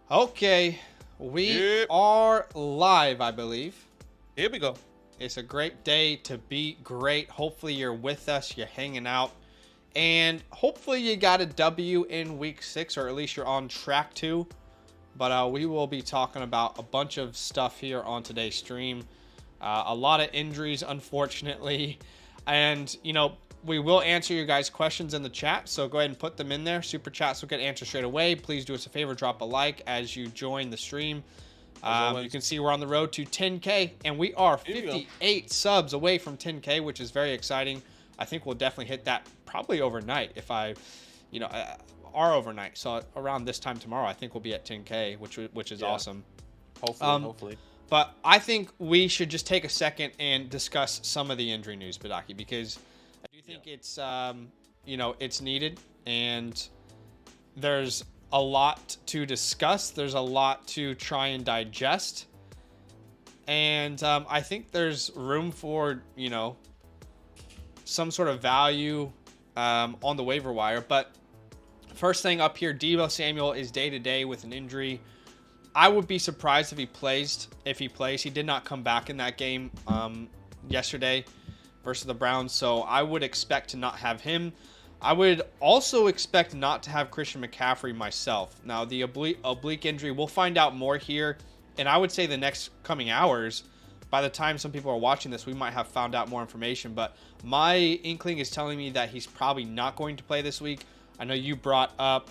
Okay, we Yep. are live, I believe. Here we go. It's a great day to be great. Hopefully, you're with us, you're hanging out, and hopefully, you got a W in week 6, or at least you're on track to. But we will be talking about a bunch of stuff here on today's stream. A lot of injuries, unfortunately. And, we will answer your guys' questions in the chat. So go ahead and put them in there. Super chats will get answered straight away. Please do us a favor, drop a like as you join the stream. You can see we're on the road to 10K, and we are 58 subs away from 10K, which is very exciting. I think we'll definitely hit that probably overnight if our overnight. So around this time tomorrow, I think we'll be at 10K, which is awesome. Hopefully. But I think we should just take a second and discuss some of the injury news, Badaki, because I do think it's it's needed, and there's a lot to discuss. There's a lot to try and digest, and I think there's room for some sort of value on the waiver wire. But first thing up here, Deebo Samuel is day to day with an injury. I would be surprised if he plays. He did not come back in that game yesterday versus the Browns, so I would expect to not have him. I would also expect not to have Christian McCaffrey myself. Now, the oblique injury, we'll find out more here, and I would say the next coming hours. By the time some people are watching this, we might have found out more information, but my inkling is telling me that he's probably not going to play this week. I know you brought up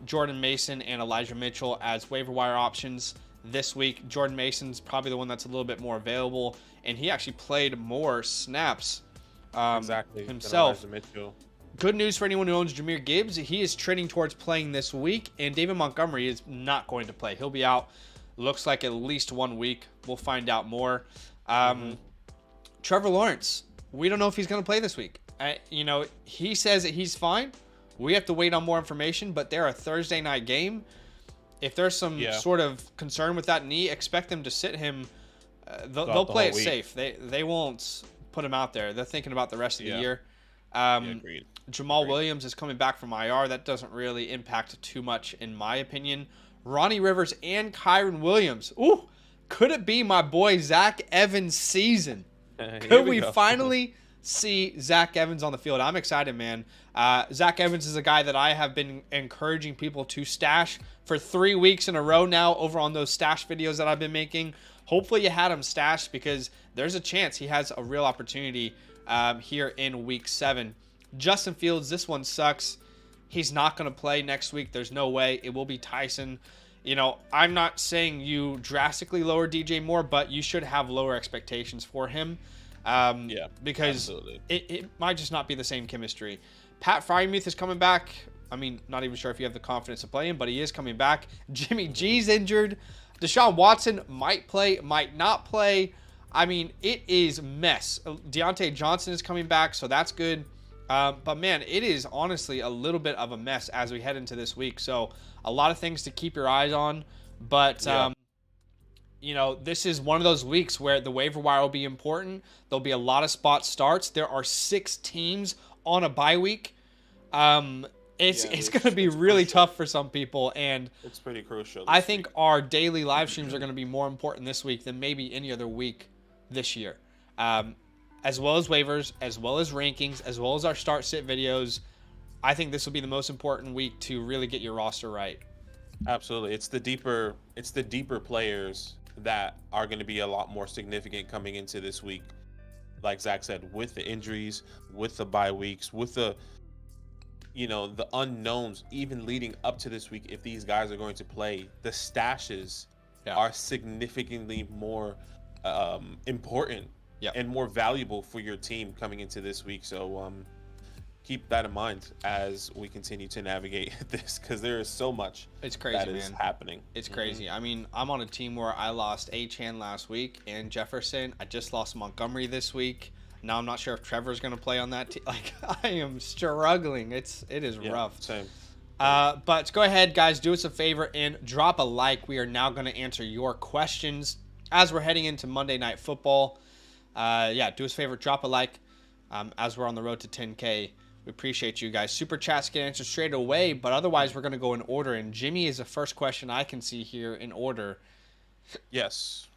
Jordan Mason and Elijah Mitchell as waiver wire options this week. Jordan Mason's probably the one that's a little bit more available, and he actually played more snaps himself. Good news for anyone who owns Jahmyr Gibbs. He is trending towards playing this week, and David Montgomery is not going to play. He'll be out, looks like, at least 1 week. We'll find out more. Trevor Lawrence, we don't know if he's going to play this week. He says that he's fine. We have to wait on more information, but they're a Thursday night game. If there's some sort of concern with that knee, expect them to sit him. They'll play it safe. They won't put him out there. They're thinking about the rest of the year. Jamal Williams is coming back from IR. That doesn't really impact too much, in my opinion. Ronnie Rivers and Kyron Williams. Ooh, could it be my boy Zach Evans' season? Could we finally see Zach Evans on the field? I'm excited, man. Zach Evans is a guy that I have been encouraging people to stash for 3 weeks in a row now over on those stash videos that I've been making. Hopefully you had him stashed, because there's a chance he has a real opportunity here in week 7. Justin Fields, this one sucks. He's not going to play next week. There's no way. It will be Tyson. I'm not saying you drastically lower DJ Moore, but you should have lower expectations for him. Because it might just not be the same chemistry. Pat Frymuth is coming back. I mean, not even sure if you have the confidence to play him, but he is coming back. Jimmy G's injured. Deshaun Watson might play, might not play. I mean, it is mess. Deontay Johnson is coming back, so that's good. But man, it is honestly a little bit of a mess as we head into this week. So a lot of things to keep your eyes on. But this is one of those weeks where the waiver wire will be important. There'll be a lot of spot starts. There are 6 teams on a bye week. It's going to be really tough for some people, and it's pretty crucial. I think our daily live streams are going to be more important this week than maybe any other week this year. As well as waivers, as well as rankings, as well as our start-sit videos. I think this will be the most important week to really get your roster right. Absolutely. It's the deeper players that are going to be a lot more significant coming into this week. Like Zach said, with the injuries, with the bye weeks, with the unknowns, even leading up to this week, if these guys are going to play, the stashes are significantly more important and more valuable for your team coming into this week. So keep that in mind as we continue to navigate this, because there is so much that is happening. It's crazy. I mean, I'm on a team where I lost Achane last week and Jefferson. I just lost Montgomery this week. Now I'm not sure if Trevor's going to play on that team. Like, I am struggling. It is rough. Same. But go ahead, guys. Do us a favor and drop a like. We are now going to answer your questions as we're heading into Monday Night Football. Do us a favor. Drop a like as we're on the road to 10K. We appreciate you guys. Super chats get answered straight away, but otherwise we're going to go in order. And Jimmy is the first question I can see here in order. Yes.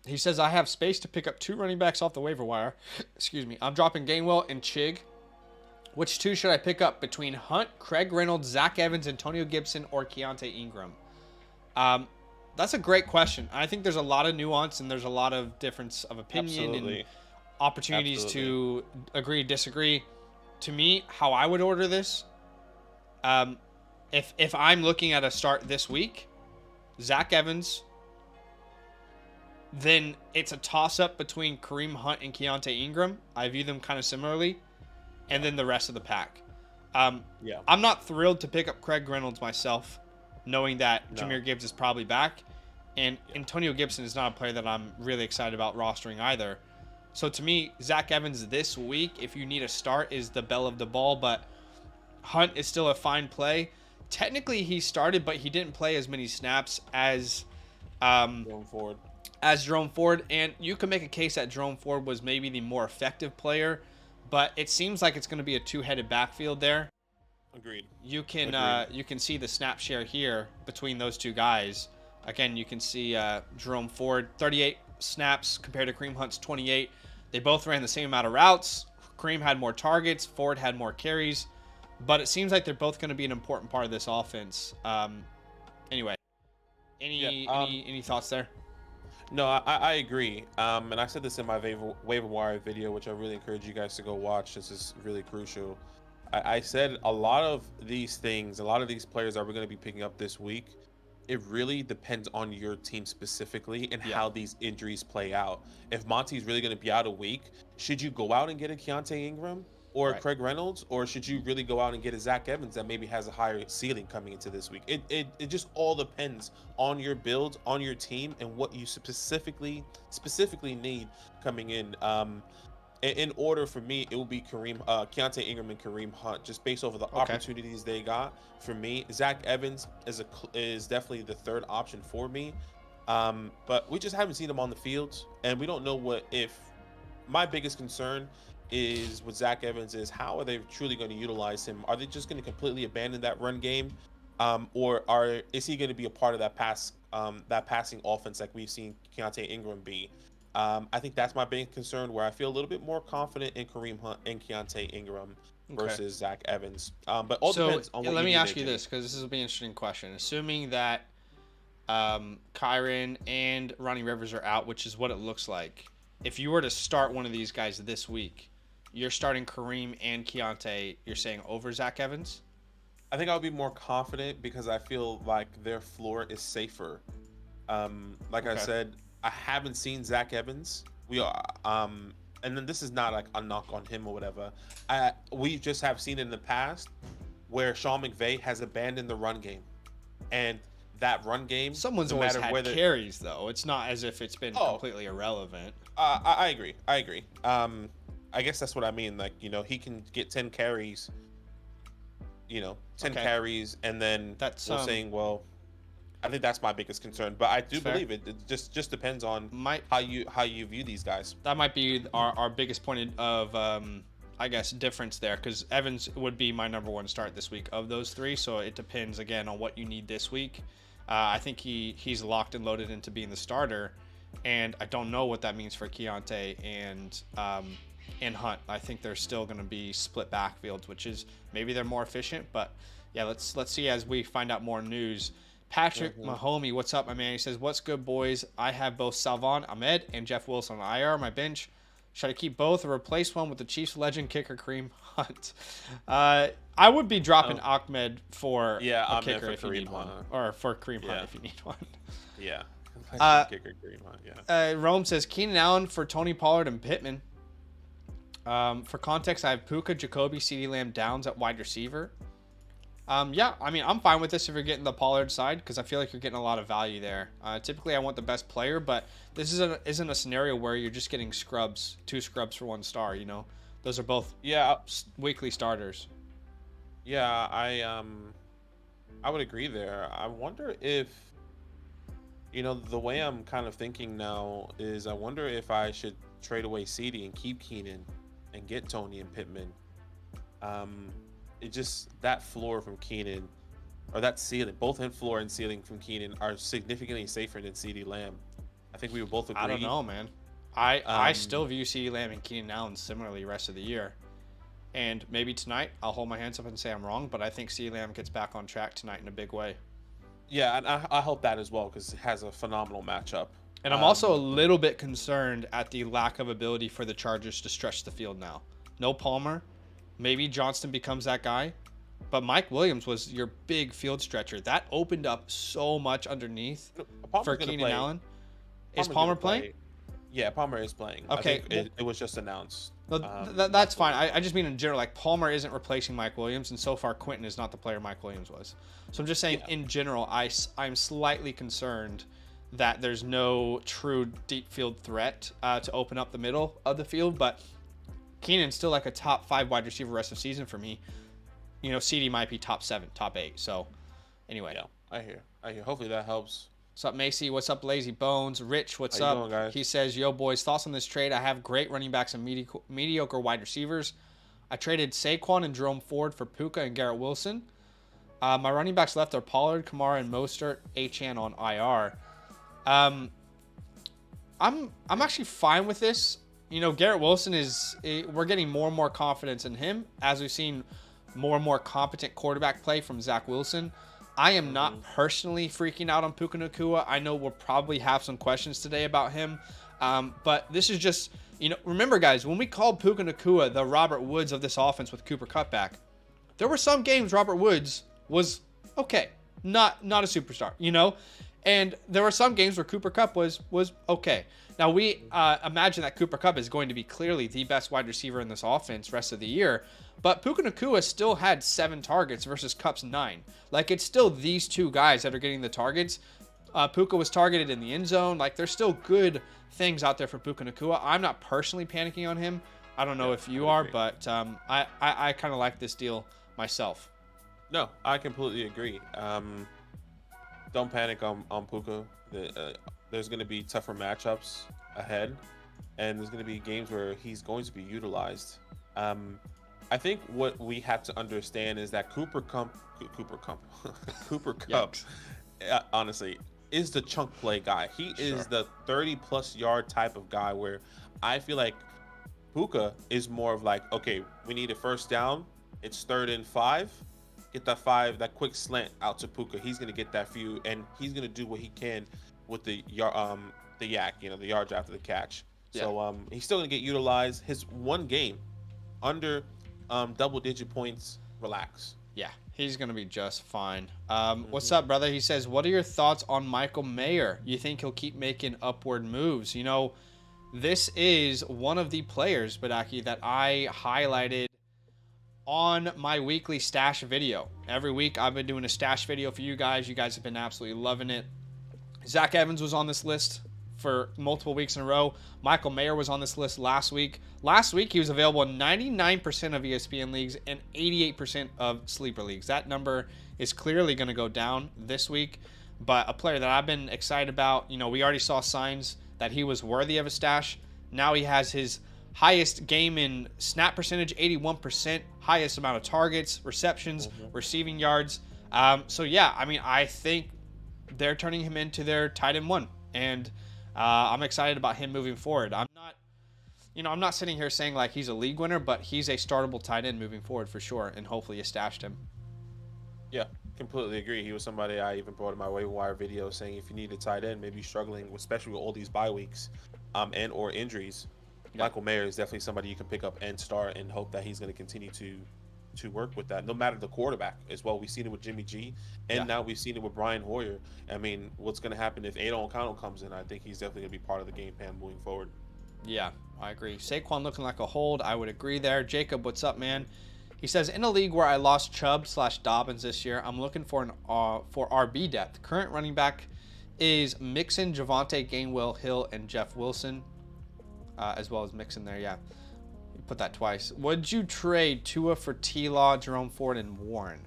He says, I have space to pick up 2 running backs off the waiver wire. Excuse me. I'm dropping Gainwell and Chig. Which 2 should I pick up between Hunt, Craig Reynolds, Zach Evans, Antonio Gibson, or Keontae Ingram? That's a great question. I think there's a lot of nuance and there's a lot of difference of opinion and opportunities to agree, disagree. To me, how I would order this, if I'm looking at a start this week, Zach Evans, then it's a toss-up between Kareem Hunt and Keontae Ingram. I view them kind of similarly. And then the rest of the pack. I'm not thrilled to pick up Craig Reynolds myself, knowing that Jahmyr Gibbs is probably back. And Antonio Gibson is not a player that I'm really excited about rostering either. So to me, Zach Evans this week, if you need a start, is the belle of the ball. But Hunt is still a fine play. Technically, he started, but he didn't play as many snaps as Jerome Ford. And you can make a case that Jerome Ford was maybe the more effective player. But it seems like it's going to be a 2-headed backfield there. Agreed. You can see the snap share here between those 2 guys. Again, you can see Jerome Ford, 38 snaps compared to Kareem Hunt's 28. They both ran the same amount of routes. Kareem had more targets. Ford had more carries. But it seems like they're both going to be an important part of this offense. Anyway, any thoughts there? No, I agree. And I said this in my waiver wire video, which I really encourage you guys to go watch. This is really crucial. I said a lot of these things, a lot of these players that we're going to be picking up this week, it really depends on your team specifically and how these injuries play out. If Monty's really going to be out a week, should you go out and get a Keontae Ingram or Craig Reynolds, or should you really go out and get a Zach Evans that maybe has a higher ceiling coming into this week? It just all depends on your build, on your team, and what you specifically need coming in. In order for me, it will be Keontae Ingram and Kareem Hunt, just based over the opportunities they got. For me, Zach Evans is definitely the third option for me, but we just haven't seen him on the field, and we don't know if my biggest concern is with Zach Evans is how are they truly going to utilize him? Are they just going to completely abandon that run game, or is he going to be a part of that passing offense like we've seen Keontae Ingram be? I think that's my big concern, where I feel a little bit more confident in Kareem Hunt and Keontae Ingram versus Zach Evans. But all depends on what let me ask you this, because this will be an interesting question. Assuming that Kyren and Ronnie Rivers are out, which is what it looks like, if you were to start one of these guys this week, you're starting Kareem and Keontae, you're saying over Zach Evans? I think I would be more confident because I feel like their floor is safer. I said, I haven't seen Zach Evans. And then this is not like a knock on him or whatever. We just have seen in the past where Sean McVay has abandoned the run game, and that run game. Someone's always had carries, though. It's not as if it's been completely irrelevant. I agree. I guess that's what I mean. Like, he can get 10 carries. 10 carries, and then we're saying, well, I think that's my biggest concern. But I do believe it. It just depends on how you view these guys. That might be our biggest point of I guess difference there, because Evans would be my number 1 start this week of those 3. So it depends again on what you need this week. I think he's locked and loaded into being the starter, and I don't know what that means for Keontae and Hunt. I think they're still going to be split backfields, which is maybe they're more efficient. But yeah, let's see as we find out more news. Patrick Mahomey, what's up, my man? He says, "What's good, boys? I have both Salvon Ahmed and Jeff Wilson on IR on my bench. Should I keep both or replace one with the Chiefs legend kicker Kareem Hunt?" I would be dropping Ahmed for a kicker if you need one, or for Kareem Hunt if you need one. Yeah. Kicker Kareem Hunt. Yeah. Rome says Keenan Allen for Tony Pollard and Pittman. For context, I have Puka, Jacoby, CeeDee Lamb, Downs at wide receiver. Yeah, I mean, I'm fine with this if you're getting the Pollard side, because I feel like you're getting a lot of value there. Typically, I want the best player, but this isn't a scenario where you're just getting scrubs, 2 scrubs for 1 star. Those are both weekly starters. Yeah, I would agree there. I wonder if, the way I'm kind of thinking now is I wonder if I should trade away CeeDee and keep Keenan and get Tony and Pittman. It just that floor from Keenan, or that ceiling, both him floor and ceiling from Keenan are significantly safer than CeeDee Lamb. I think we would both agree. I don't know, man. I still view CeeDee Lamb and Keenan Allen similarly rest of the year. And maybe tonight I'll hold my hands up and say I'm wrong, but I think CeeDee Lamb gets back on track tonight in a big way. Yeah, and I hope that as well because it has a phenomenal matchup. And I'm also a little bit concerned at the lack of ability for the Chargers to stretch the field now. No Palmer. Maybe Johnston becomes that guy. But Mike Williams was your big field stretcher. That opened up so much underneath for Keenan Allen. Is Palmer playing? Yeah, Palmer is playing. Okay. I think it was just announced. No, that's fine. I just mean in general, like Palmer isn't replacing Mike Williams, and so far Quentin is not the player Mike Williams was. So I'm just saying in general, I'm slightly concerned that there's no true deep field threat to open up the middle of the field. But Keenan's still like a top 5 wide receiver rest of season for me. You know, CD might be top 7, top 8. So anyway. Yeah, I hear. Hopefully that helps. What's up, Macy? What's up, Lazy Bones? Rich, what's up? Doing, guys? He says, yo, boys, thoughts on this trade? I have great running backs and mediocre wide receivers. I traded Saquon and Jerome Ford for Puka and Garrett Wilson. My running backs left are Pollard, Kamara, and Mostert, Achane on IR. I'm actually fine with this. You know, Garrett Wilson we're getting more and more confidence in him as we've seen more and more competent quarterback play from Zach Wilson. I am not personally freaking out on Puka Nacua. I know we'll probably have some questions today about him. But this is just, you know, remember guys, when we called Puka Nacua the Robert Woods of this offense with Cooper Kupp back, there were some games Robert Woods was okay. Not a superstar, you know? And there were some games where Cooper Kupp was okay. Now we imagine that Cooper Kupp is going to be clearly the best wide receiver in this offense rest of the year. But Puka Nacua still had 7 targets versus Kupp's 9. Like, it's still these two guys that are getting the targets. Puka was targeted in the end zone. Like, there's still good things out there for Puka Nacua. I'm not personally panicking on him. I don't know if you are, but I kind of like this deal myself. No, I completely agree. Don't panic on Puka. There's going to be tougher matchups ahead, and there's going to be games where he's going to be utilized. I think what we have to understand is that Cooper Kupp, honestly, is the chunk play guy. He is the 30-plus yard type of guy where I feel like Puka is more of like, okay, we need a first down. It's 3rd and 5. Get that 5, that quick slant out to Puka. He's going to get that for you, and he's going to do what he can with the yak, you know, the yards after the catch. Yeah. So he's still going to get utilized. His one game under double-digit points, relax. Yeah, he's going to be just fine. What's up, brother? He says, what are your thoughts on Michael Mayer? You think he'll keep making upward moves? You know, this is one of the players, Badaki, that I highlighted on my weekly stash video. Every week I've been doing a stash video for you guys. You guys have been absolutely loving it. Zach Evans was on this list for multiple weeks in a row. Michael Mayer was on this list last week. Last week, he was available in 99% of ESPN leagues and 88% of sleeper leagues. That number is clearly going to go down this week, but a player that I've been excited about, you know, we already saw signs that he was worthy of a stash. Now he has his highest game in snap percentage, 81%, highest amount of targets, receptions, receiving yards. So yeah, I mean, I think they're turning him into their tight end 1, and I'm excited about him moving forward. I'm not sitting here saying like he's a league winner, but he's a startable tight end moving forward for sure, and hopefully you stashed him. Yeah, completely agree. He was somebody I even brought in my waiver wire video saying if you need a tight end, maybe you're struggling, especially with all these bye weeks and or injuries. Yeah. Michael Mayer is definitely somebody you can pick up and start and hope that he's going to continue to work with that, no matter the quarterback as well. We've seen it with Jimmy G, and now we've seen it with Brian Hoyer. I mean, what's going to happen if Aidan O'Connell comes in? I think he's definitely going to be part of the game plan moving forward. Yeah, I agree. Saquon looking like a hold. I would agree there. Jacob, what's up, man? He says, in a league where I lost Chubb/Dobbins this year, I'm looking for for RB depth. Current running back is Mixon, Javonte, Gainwell, Hill, and Jeff Wilson, as well as Mixon there. Yeah, you put that twice. Would you trade Tua for T-Law, Jerome Ford, and Warren?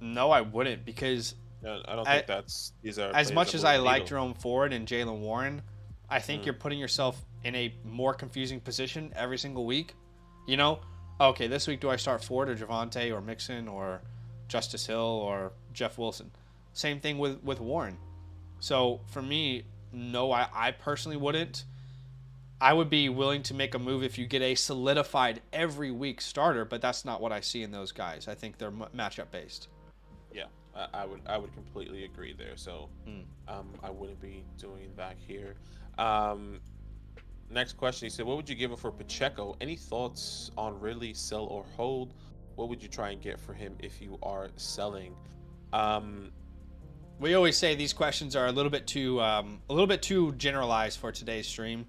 No, I wouldn't, because I don't think these are as much as I like Jerome Ford and Jaylen Warren. I think you're putting yourself in a more confusing position every single week. You know, okay, this week do I start Ford or Javonte or Mixon or Justice Hill or Jeff Wilson? Same thing with Warren. So for me, no, I personally wouldn't. I would be willing to make a move if you get a solidified every week starter, but that's not what I see in those guys. I think they're matchup based. Yeah, I would completely agree there. So I wouldn't be doing that here. Next question, he said, what would you give it for Pacheco? Any thoughts on Ridley, sell or hold? What would you try and get for him if you are selling? We always say these questions are a little bit too generalized for today's stream.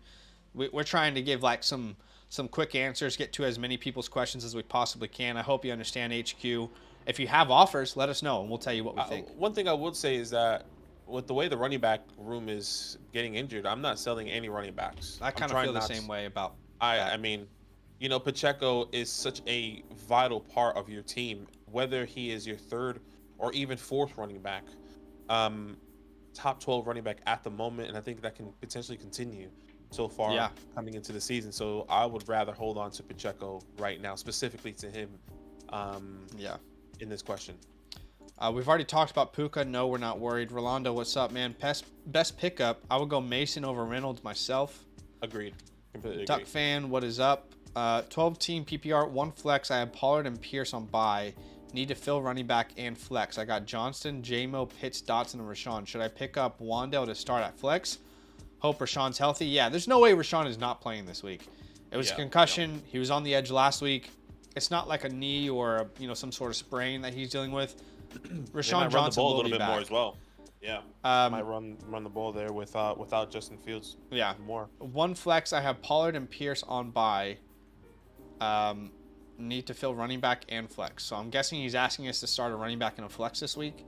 We're trying to give like some quick answers, get to as many people's questions as we possibly can. I hope you understand, HQ. If you have offers, let us know, and we'll tell you what we think. One thing I would say is that with the way the running back room is getting injured, I'm not selling any running backs. I kind of feel the same way about that. I mean, you know, Pacheco is such a vital part of your team, whether he is your third or even fourth running back. Top 12 running back at the moment, and I think that can potentially continue so far coming into the season. So I would rather hold on to Pacheco right now, specifically to him in this question. We've already talked about Puka. No, we're not worried. Rolando, what's up, man? Best pickup. I would go Mason over Reynolds myself. Agreed. Completely Duck agreed. fan, what is up? 12-team PPR, 1 flex. I have Pollard and Pierce on bye. Need to fill running back and flex. I got Johnston, J-Mo, Pitts, Dotson, and Rashawn. Should I pick up Wandale to start at flex? Hope Rashawn's healthy. Yeah, there's no way Rashawn is not playing this week. It was a concussion. He was on the edge last week. It's not like a knee or some sort of sprain that he's dealing with. Rashawn Johnson will be back. Run the ball a little bit more as well. Yeah, might run the ball there without Justin Fields. Yeah, more. 1 flex. I have Pollard and Pierce on bye. Need to fill running back and flex. So I'm guessing he's asking us to start a running back and a flex this week.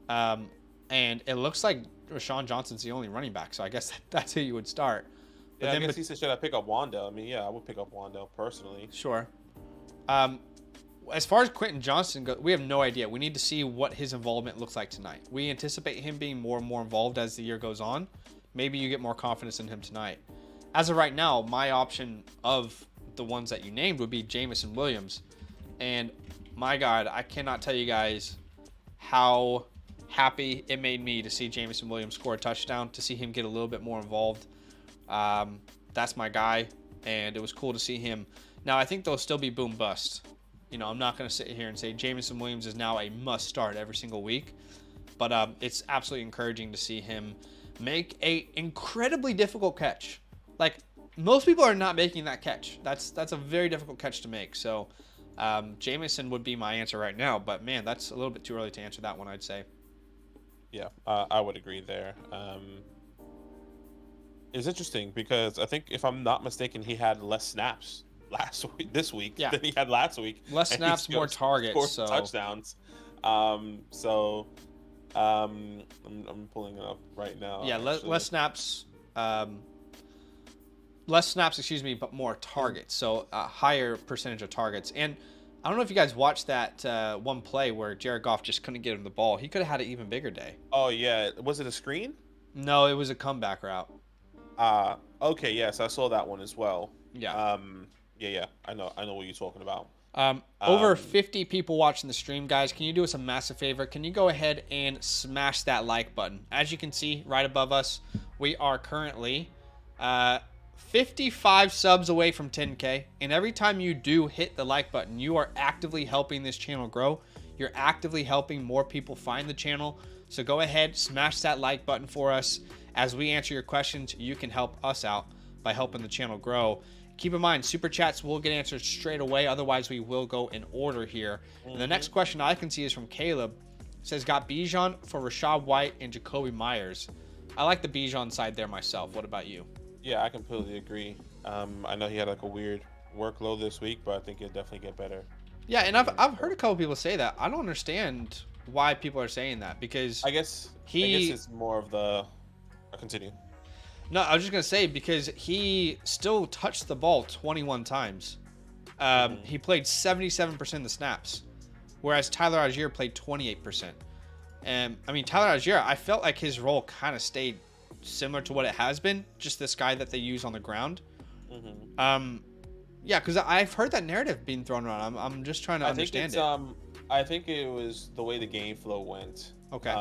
And it looks like Rashawn Johnson's the only running back, so I guess that's who you would start. But I guess he said, should I pick up Wandale? I mean, yeah, I would pick up Wandale personally. Sure. As far as Quentin Johnston goes, we have no idea. We need to see what his involvement looks like tonight. We anticipate him being more and more involved as the year goes on. Maybe you get more confidence in him tonight. As of right now, my option of the ones that you named would be Jameson Williams. And my God, I cannot tell you guys how happy it made me to see Jameson Williams score a touchdown, to see him get a little bit more involved. That's my guy, and it was cool to see him. Now, I think they'll still be boom bust. I'm not going to sit here and say Jameson Williams is now a must start every single week, but it's absolutely encouraging to see him make a incredibly difficult catch. Like, most people are not making that catch. That's a very difficult catch to make. So Jameson would be my answer right now, but man, that's a little bit too early to answer that one, I'd say. Yeah, I would agree there. It's interesting because I think, if I'm not mistaken, he had less snaps this week than he had last week. Less snaps, more targets, so touchdowns. I'm pulling it up right now. Yeah, less snaps. Less snaps, but more targets. So a higher percentage of targets. And I don't know if you guys watched that one play where Jared Goff just couldn't get him the ball. He could have had an even bigger day. Oh yeah, was it a screen? No, it was a comeback route. Okay, yes, I saw that one as well. Yeah. Yeah, I know what you're talking about. Over 50 people watching the stream, guys. Can you do us a massive favor? Can you go ahead and smash that like button? As you can see right above us, we are currently 55 subs away from 10K. And every time you do hit the like button, you are actively helping this channel grow. You're actively helping more people find the channel. So go ahead, smash that like button for us. As we answer your questions, you can help us out by helping the channel grow. Keep in mind, super chats will get answered straight away. Otherwise, we will go in order here. And the next question I can see is from Caleb. It says, got Bijan for Rachaad White and Jacoby Myers. I like the Bijan side there myself. What about you? Yeah, I completely agree. I know he had like a weird workload this week, but I think he'll definitely get better. Yeah, and I've heard a couple people say that. I don't understand why people are saying that, because I guess it's more of the... I'll continue. No, I was just going to say, because he still touched the ball 21 times. He played 77% of the snaps, whereas Tyler Algier played 28%. And, I mean, Tyler Algier, I felt like his role kind of stayed similar to what it has been, just this guy that they use on the ground. Yeah, because I've heard that narrative being thrown around. I'm just trying to understand it. I think it was the way the game flow went. Okay.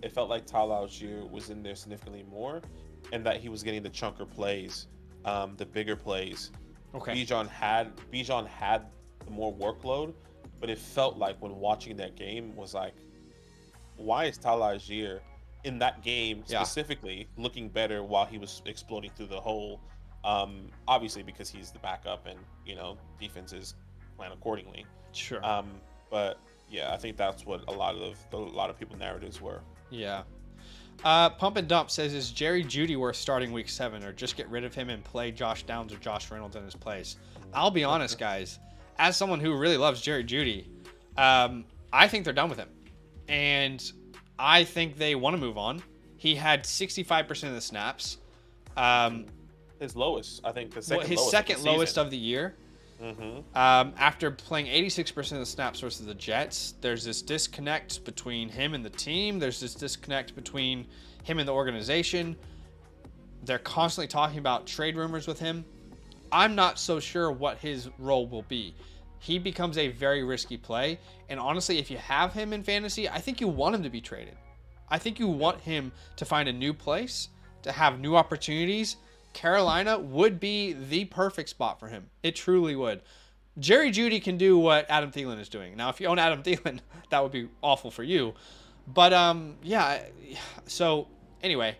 It felt like Tyler Algier was in there significantly more, and that he was getting the chunker plays, the bigger plays. Okay. Bijan had the more workload, but it felt like when watching that game was like, why is Tyler Algier in that game specifically looking better while he was exploding through the hole? Obviously because he's the backup and defenses plan accordingly. Sure. But yeah, I think that's what a lot of people's narratives were. Yeah. Pump and Dump says, is Jerry Jeudy worth starting week 7, or just get rid of him and play Josh Downs or Josh Reynolds in his place? I'll be honest, guys. As someone who really loves Jerry Jeudy, I think they're done with him. And I think they want to move on. He had 65% of the snaps. His lowest, I think. His second lowest of the year. Mm-hmm. After playing 86% of the snaps versus the Jets, there's this disconnect between him and the team. There's this disconnect between him and the organization. They're constantly talking about trade rumors with him. I'm not so sure what his role will be. He becomes a very risky play. And honestly, if you have him in fantasy, I think you want him to be traded. I think you want him to find a new place, to have new opportunities. Carolina would be the perfect spot for him. It truly would. Jerry Jeudy can do what Adam Thielen is doing. Now, if you own Adam Thielen, that would be awful for you. But, yeah. So, anyway,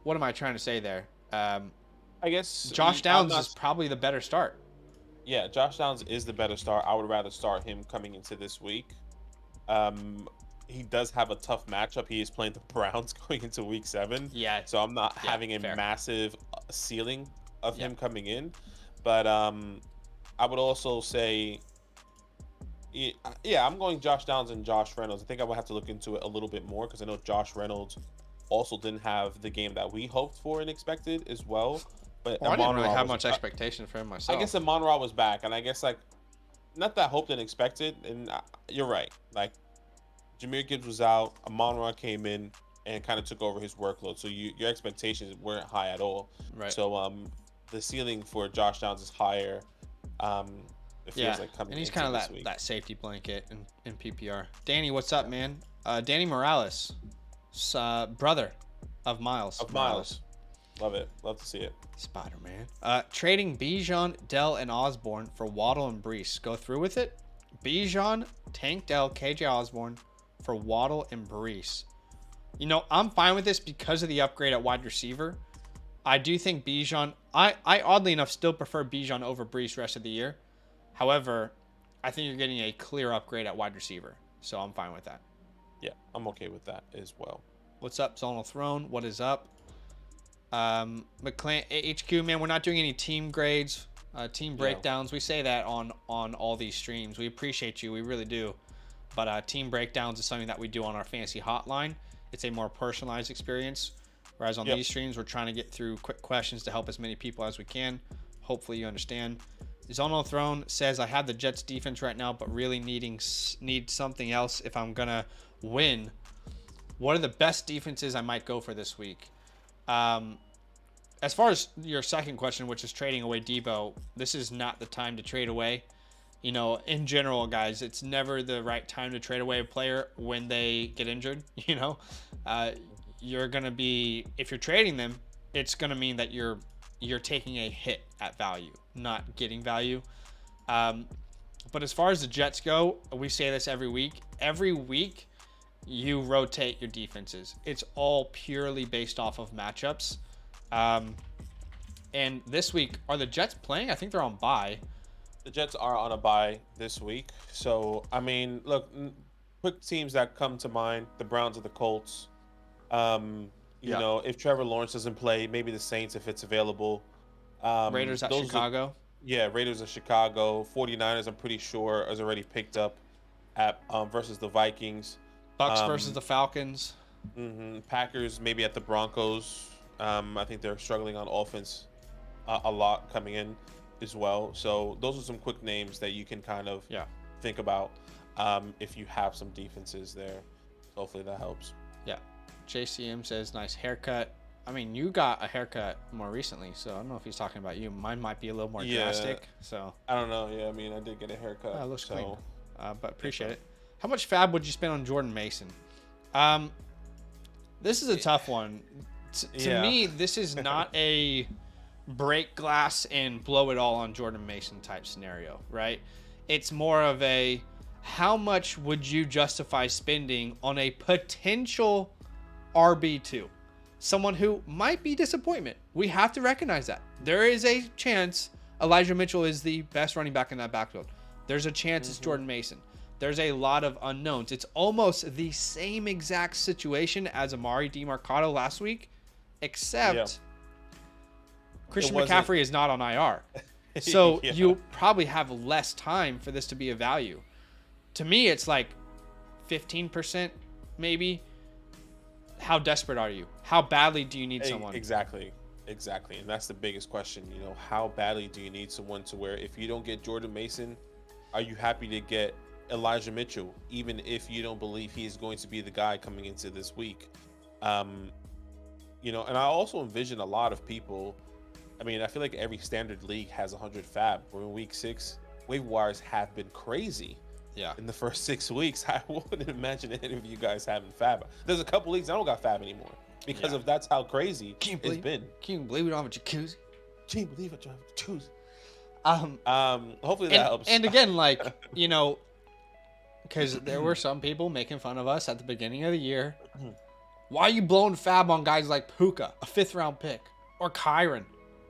what am I trying to say there? I guess Josh Downs is probably the better start. Yeah, Josh Downs is the better start. I would rather start him coming into this week. He does have a tough matchup. He is playing the Browns going into week 7. Yeah. So I'm not having a massive ceiling of him coming in. But I would also say, I'm going Josh Downs and Josh Reynolds. I think I would have to look into it a little bit more because I know Josh Reynolds also didn't have the game that we hoped for and expected as well. But I didn't really have much expectation for him myself. I guess Amon-Ra was back, and I guess not that hoped and expected. And you're right. Jahmyr Gibbs was out. Amon-Ra came in and kind of took over his workload. So your expectations weren't high at all. Right. So the ceiling for Josh Downs is higher. It feels like coming. And he's kind of that safety blanket in PPR. Danny, what's up, man? Danny Morales, brother of Miles. Love it. Love to see it. Spider-Man. Trading Bijan, Dell, and Osborne for Waddle and Breece. Go through with it. Bijan, Tank Dell, KJ Osborne for Waddle and Breece. I'm fine with this because of the upgrade at wide receiver. I do think Bijan, I oddly enough still prefer Bijan over Breece rest of the year. However, I think you're getting a clear upgrade at wide receiver. So I'm fine with that. Yeah, I'm okay with that as well. What's up, Zonal Throne? What is up? McClain HQ, man, we're not doing any team grades, team breakdowns. We say that on all these streams. We appreciate you. We really do. But team breakdowns is something that we do on our fantasy hotline. It's a more personalized experience. Whereas on these streams, we're trying to get through quick questions to help as many people as we can. Hopefully you understand. Zonal Throne says, I have the Jets defense right now, but really need something else if I'm going to win. What are the best defenses I might go for this week? As far as your second question, which is trading away Debo, this is not the time to trade away. In general, guys, it's never the right time to trade away a player when they get injured. You're going to be, if you're trading them, it's going to mean that you're taking a hit at value, not getting value. But as far as the Jets go, we say this every week. Every week, you rotate your defenses. It's all purely based off of matchups. And this week, are the Jets playing? I think they're on bye. The Jets are on a bye this week. So, look, quick teams that come to mind, the Browns or the Colts. If Trevor Lawrence doesn't play, maybe the Saints if it's available. Raiders at Chicago. Raiders of Chicago. 49ers, I'm pretty sure, is already picked up at versus the Vikings. Bucks versus the Falcons. Packers maybe at the Broncos. I think they're struggling on offense a lot coming in as well. So those are some quick names that you can kind of think about if you have some defenses there. Hopefully that helps. Yeah. JCM says, nice haircut. I mean, you got a haircut more recently, so I don't know if he's talking about you. Mine might be a little more drastic, so. I don't know. Yeah, I mean, I did get a haircut. It looks so. clean, but appreciate it. How much fab would you spend on Jordan Mason? This is a tough one. To me, this is not a break glass and blow it all on Jordan Mason type scenario, right? It's more of a, how much would you justify spending on a potential RB2? Someone who might be disappointment. We have to recognize that. There is a chance Elijah Mitchell is the best running back in that backfield. There's a chance it's Jordan Mason. There's a lot of unknowns. It's almost the same exact situation as Amari DeMarcado last week, except Christian McCaffrey is not on IR. So you probably have less time for this to be a value. To me, it's like 15% maybe. How desperate are you? How badly do you need someone? Exactly. And that's the biggest question. You know, how badly do you need someone to where if you don't get Jordan Mason, are you happy to get Elijah Mitchell, even if you don't believe he's going to be the guy coming into this week? You know, and I also envision a lot of people. I mean, I feel like every standard league has 100 fab. We're in week 6. Waiver wires have been crazy. Yeah. In the first 6 weeks, I wouldn't imagine any of you guys having fab. There's a couple leagues I don't got fab anymore because of that's how crazy it's been. Can you believe we don't have a jacuzzi? Can you believe I don't have a jacuzzi? Hopefully that helps. And again, like, you know, because there were some people making fun of us at the beginning of the year. Why are you blowing fab on guys like Puka, a 5th round pick, or Kyron,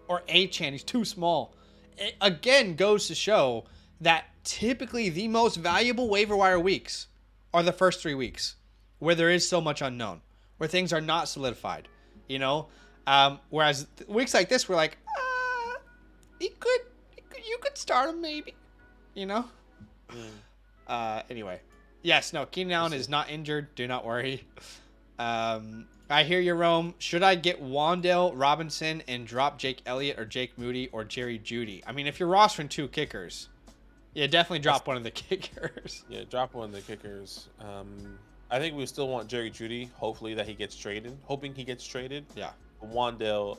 or Achane? He's too small. It again goes to show that typically the most valuable waiver wire weeks are the first 3 weeks, where there is so much unknown, where things are not solidified, you know. Whereas weeks like this, we're like, you could start him maybe, you know. Anyway, yes, no, Keenan Allen is not injured. Do not worry. I hear you, Rome. Should I get Wan'Dale Robinson and drop Jake Elliott or Jake Moody or Jerry Jeudy? I mean, if you're rostering 2 kickers, yeah, definitely drop one of the kickers. Yeah, drop one of the kickers. I think we still want Jerry Jeudy. Hopefully that he gets traded. Hoping he gets traded. Yeah. Wan'Dale,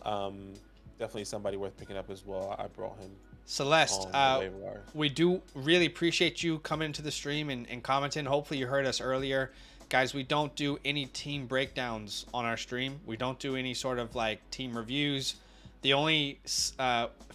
definitely somebody worth picking up as well. I brought him. Celeste, we do really appreciate you coming into the stream and commenting. Hopefully you heard us earlier. Guys, we don't do any team breakdowns on our stream. We don't do any sort of like team reviews. The only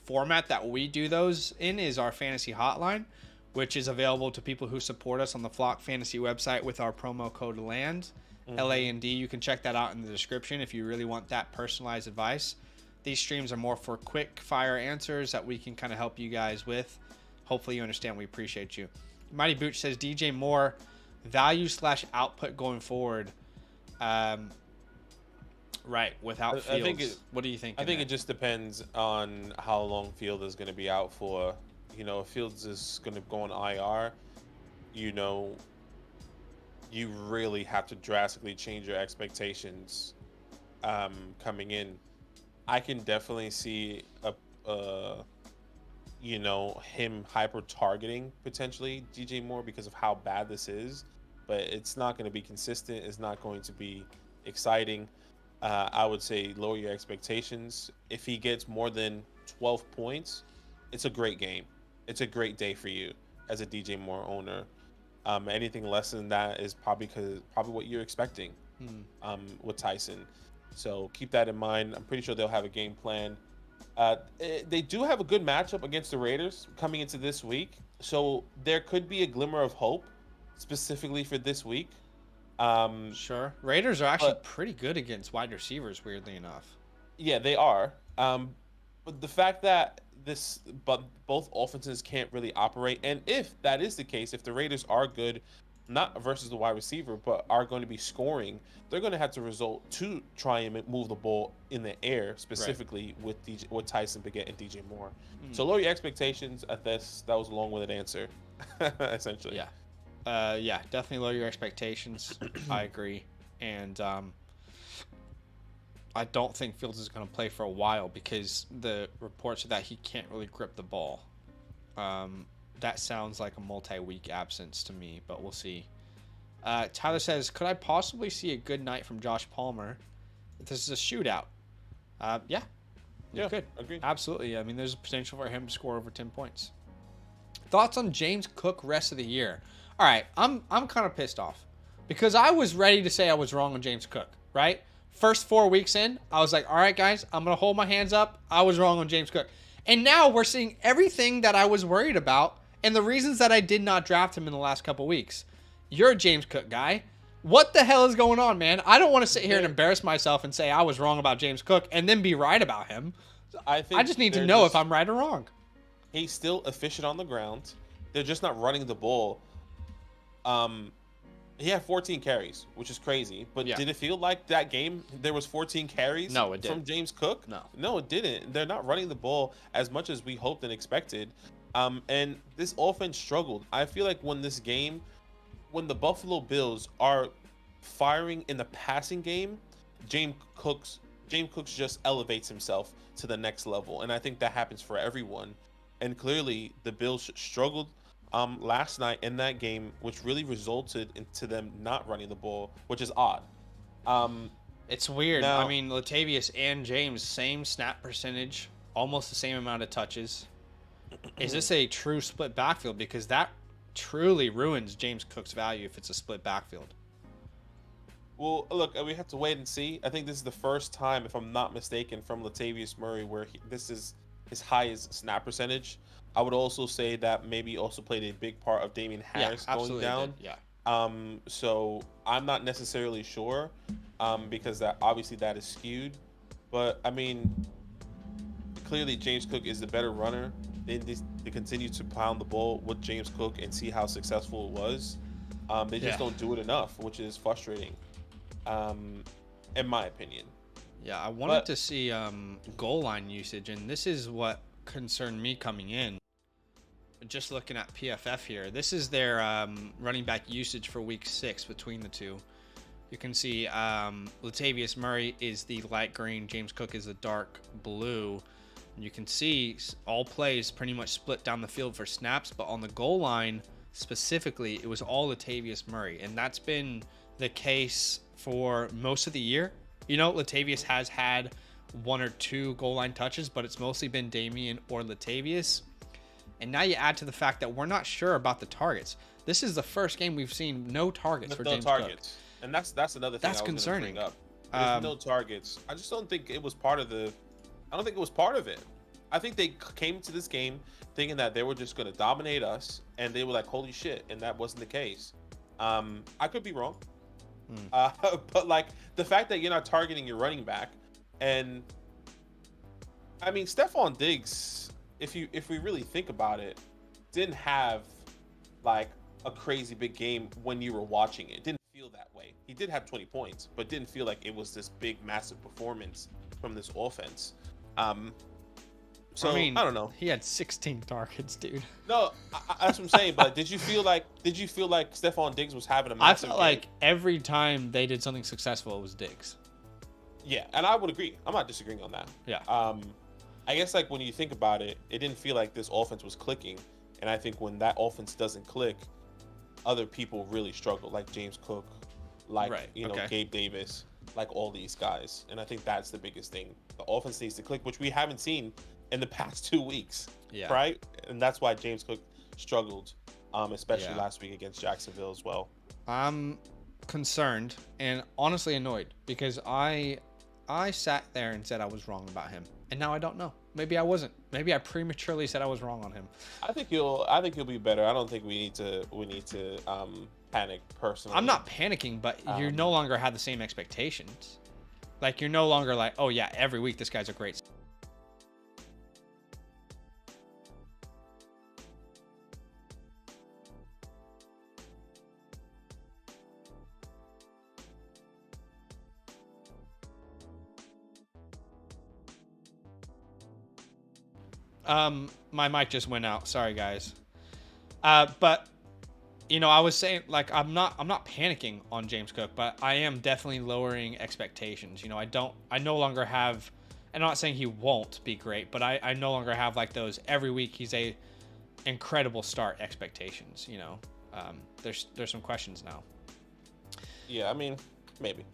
format that we do those in is our fantasy hotline, which is available to people who support us on the Flock Fantasy website with our promo code LAND, LAND. You can check that out in the description if you really want that personalized advice. These streams are more for quick fire answers that we can kind of help you guys with. Hopefully you understand. We appreciate you. Mighty Booch says DJ Moore value/output going forward. Right, without Fields. What do you think? I think it just depends on how long Fields is going to be out for. You know, if Fields is going to go on IR, you know, you really have to drastically change your expectations coming in. I can definitely see you know, him hyper targeting potentially DJ Moore because of how bad this is, but it's not going to be consistent. It's not going to be exciting. I would say lower your expectations. If he gets more than 12 points, it's a great game. It's a great day for you as a DJ Moore owner. Anything less than that is probably what you're expecting with Tyson. So keep that in mind. I'm pretty sure they'll have a game plan. They do have a good matchup against the Raiders coming into this week, so there could be a glimmer of hope specifically for this week. Sure. Raiders are actually pretty good against wide receivers, weirdly enough. Yeah, they are. But the fact that both offenses can't really operate, and if that is the case, if the Raiders are good, not versus the wide receiver, but are going to be scoring, they're going to have to result to try and move the ball in the air, specifically with Tyson Bagette and DJ Moore. So lower your expectations at this. That was a long-winded answer, essentially. Yeah. Yeah, definitely lower your expectations. I agree. And I don't think Fields is going to play for a while because the reports are that he can't really grip the ball. That sounds like a multi-week absence to me, but we'll see. Tyler says, could I possibly see a good night from Josh Palmer? This is a shootout. Yeah. Yeah, Could. agreed. Absolutely. I mean, there's a potential for him to score over 10 points. Thoughts on James Cook rest of the year? All right, I'm kind of pissed off because I was ready to say I was wrong on James Cook, right? First 4 weeks in, I was like, all right, guys, I'm going to hold my hands up. I was wrong on James Cook. And now we're seeing everything that I was worried about and the reasons that I did not draft him in the last couple weeks. You're a James Cook guy. What the hell is going on, man? I don't want to sit here and embarrass myself and say I was wrong about James Cook and then be right about him. I just need to know if I'm right or wrong. He's still efficient on the ground. They're just not running the ball. He had 14 carries, which is crazy. But did it feel like that game there was 14 carries from James Cook? No, it didn't. They're not running the ball as much as we hoped and expected. And this offense struggled. I feel like when the Buffalo Bills are firing in the passing game, James Cooks just elevates himself to the next level. And I think that happens for everyone. And clearly the Bills struggled last night in that game, which really resulted into them not running the ball, which is odd. It's weird. Now, I mean, Latavius and James, same snap percentage, almost the same amount of touches. Is this a true split backfield? Because that truly ruins James Cook's value if it's a split backfield. Well, look, we have to wait and see. I think this is the first time, if I'm not mistaken, from Latavius Murray where this is his highest snap percentage. I would also say that maybe also played a big part of Damian Harris going down. Did. So I'm not necessarily sure because that is skewed. But, I mean, clearly James Cook is the better runner. They continue to pound the ball with James Cook and see how successful it was. They just don't do it enough, which is frustrating, in my opinion. Yeah, I wanted to see goal line usage, and this is what concerned me coming in. Just looking at PFF here, this is their running back usage for week 6 between the two. You can see Latavius Murray is the light green, James Cook is the dark blue. And you can see all plays pretty much split down the field for snaps, but on the goal line specifically, it was all Latavius Murray, and that's been the case for most of the year. You know, Latavius has had 1 or 2 goal line touches, but it's mostly been Damian or Latavius. And now you add to the fact that we're not sure about the targets. This is the first game we've seen no targets for James Cook. And that's another thing that's concerning. Bring up. There's no targets. I just don't think it was part of it. I think they came to this game thinking that they were just going to dominate us, and they were like, holy shit, and that wasn't the case. I could be wrong. But like the fact that you're not targeting your running back, and I mean Stephon Diggs, if we really think about it, didn't have like a crazy big game when you were watching it. Didn't feel that way. He did have 20 points, but didn't feel like it was this big massive performance from this offense. So I mean, I don't know. He had 16 targets, dude. No, that's what I'm saying. But did you feel like Stephon Diggs was having a massive game? Like every time they did something successful, it was Diggs. Yeah, and I would agree. I'm not disagreeing on that. Yeah. I guess like when you think about it, it didn't feel like this offense was clicking, and I think when that offense doesn't click, other people really struggle, like James Cook, like Gabe Davis, like all these guys, and I think that's the biggest thing. The offense needs to click, which we haven't seen in the past 2 weeks, right? And that's why James Cook struggled, especially last week against Jacksonville as well. I'm concerned and honestly annoyed because I sat there and said I was wrong about him, and now I don't know. Maybe I wasn't. Maybe I prematurely said I was wrong on him. I think he'll be better. I don't think we need to panic personally. I'm not panicking, but you no longer have the same expectations. Like you're no longer like, oh yeah, every week this guy's a great. My mic just went out. Sorry, guys. But you know, I was saying like I'm not panicking on James Cook, but I am definitely lowering expectations. You know, I no longer have. I'm not saying he won't be great, but I no longer have like those every week he's a incredible start expectations. You know, there's some questions now. Yeah, I mean, maybe.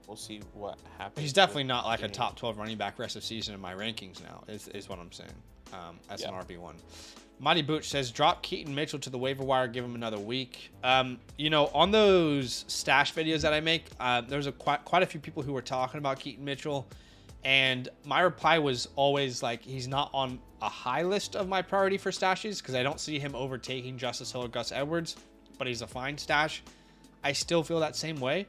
we'll see what happens. He's definitely not like a top 12 running back rest of season in my rankings now, is what I'm saying. As an RB1. Mighty Booch says, drop Keaton Mitchell to the waiver wire, give him another week. You know, on those stash videos that I make, there's quite a few people who were talking about Keaton Mitchell, and my reply was always like, he's not on a high list of my priority for stashes because I don't see him overtaking Justice Hill or Gus Edwards, but he's a fine stash. I still feel that same way.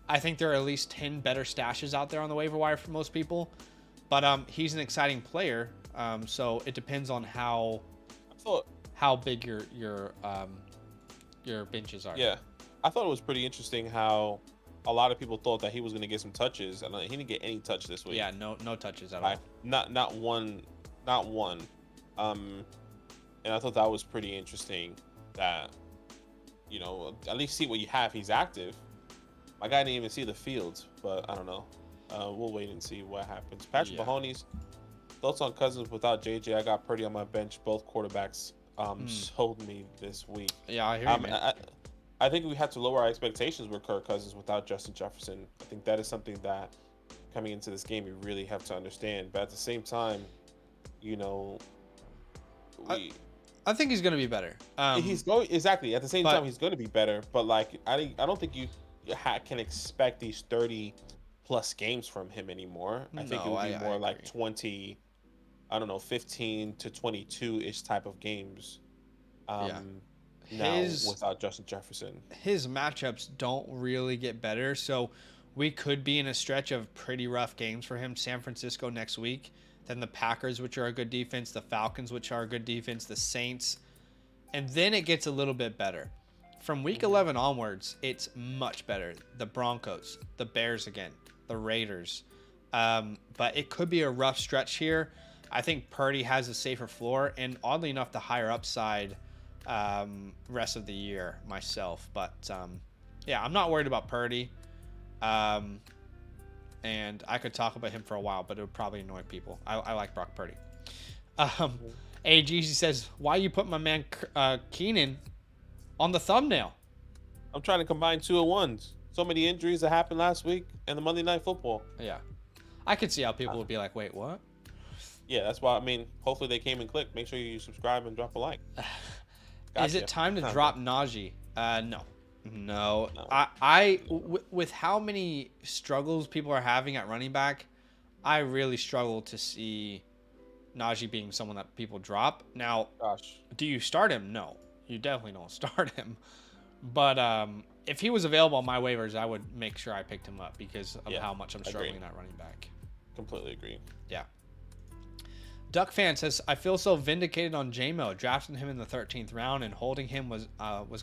I think there are at least 10 better stashes out there on the waiver wire for most people, but he's an exciting player, so it depends on how big your benches are. Yeah, I thought it was pretty interesting how a lot of people thought that he was going to get some touches, and he didn't get any touch this week. Yeah, no touches at all. Not one. And I thought that was pretty interesting. That, you know, at least see what you have. He's active. My guy didn't even see the field, but I don't know. We'll wait and see what happens. Patrick Mahomes, thoughts on Cousins without JJ? I got Purdy on my bench. Both quarterbacks sold me this week. Yeah, I hear you, man. I think we had to lower our expectations with Kirk Cousins without Justin Jefferson. I think that is something that coming into this game we really have to understand. But at the same time, you know, I think he's going to be better. He's going exactly at the same time. He's going to be better, but like I don't think you can expect these 30 plus games from him anymore. I think it would be more like 20, I don't know, 15 to 22 ish type of games. Now without Justin Jefferson, his matchups don't really get better, so we could be in a stretch of pretty rough games for him. San Francisco next week, then the Packers, which are a good defense, the Falcons, which are a good defense, the Saints, and then it gets a little bit better. From week 11 onwards, it's much better. The Broncos, the Bears again, the Raiders. But it could be a rough stretch here. I think Purdy has a safer floor, and oddly enough, the higher upside rest of the year myself. But yeah, I'm not worried about Purdy. And I could talk about him for a while, but it would probably annoy people. I like Brock Purdy. AG says, why you put my man Keenan on the thumbnail? I'm trying to combine 201s. So many injuries that happened last week and the Monday Night Football. Yeah. I could see how people would be like, wait, what? Yeah, that's why, I mean, hopefully they came and clicked. Make sure you subscribe and drop a like. Gotcha. Is it time to drop Najee? No. With how many struggles people are having at running back, I really struggle to see Najee being someone that people drop. Now, do you start him? No. You definitely don't start him. But if he was available on my waivers, I would make sure I picked him up because of how much I'm struggling at running back. Completely agree. Yeah. Duck fan says, I feel so vindicated on J-Mo. Drafting him in the 13th round and holding him was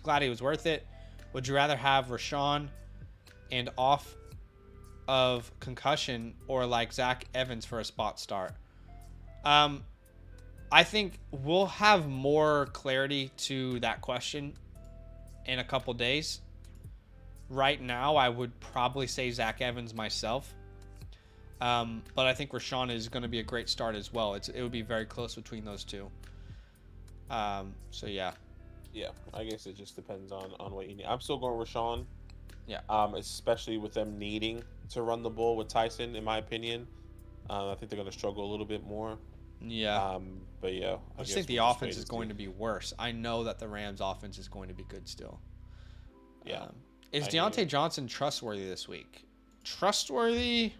glad he was worth it. Would you rather have Rashawn and off of concussion or like Zach Evans for a spot start? I think we'll have more clarity to that question in a couple days. Right now, I would probably say Zach Evans myself. But I think Rashawn is going to be a great start as well. It would be very close between those two. So, yeah. Yeah, I guess it just depends on what you need. I'm still going Rashawn. Yeah. Especially with them needing to run the ball with Tyson, in my opinion. I think they're going to struggle a little bit more. Yeah. But yeah. I just think the offense is going to be worse. I know that the Rams offense is going to be good still. Yeah. Is Deontay Johnson trustworthy this week? Trustworthy?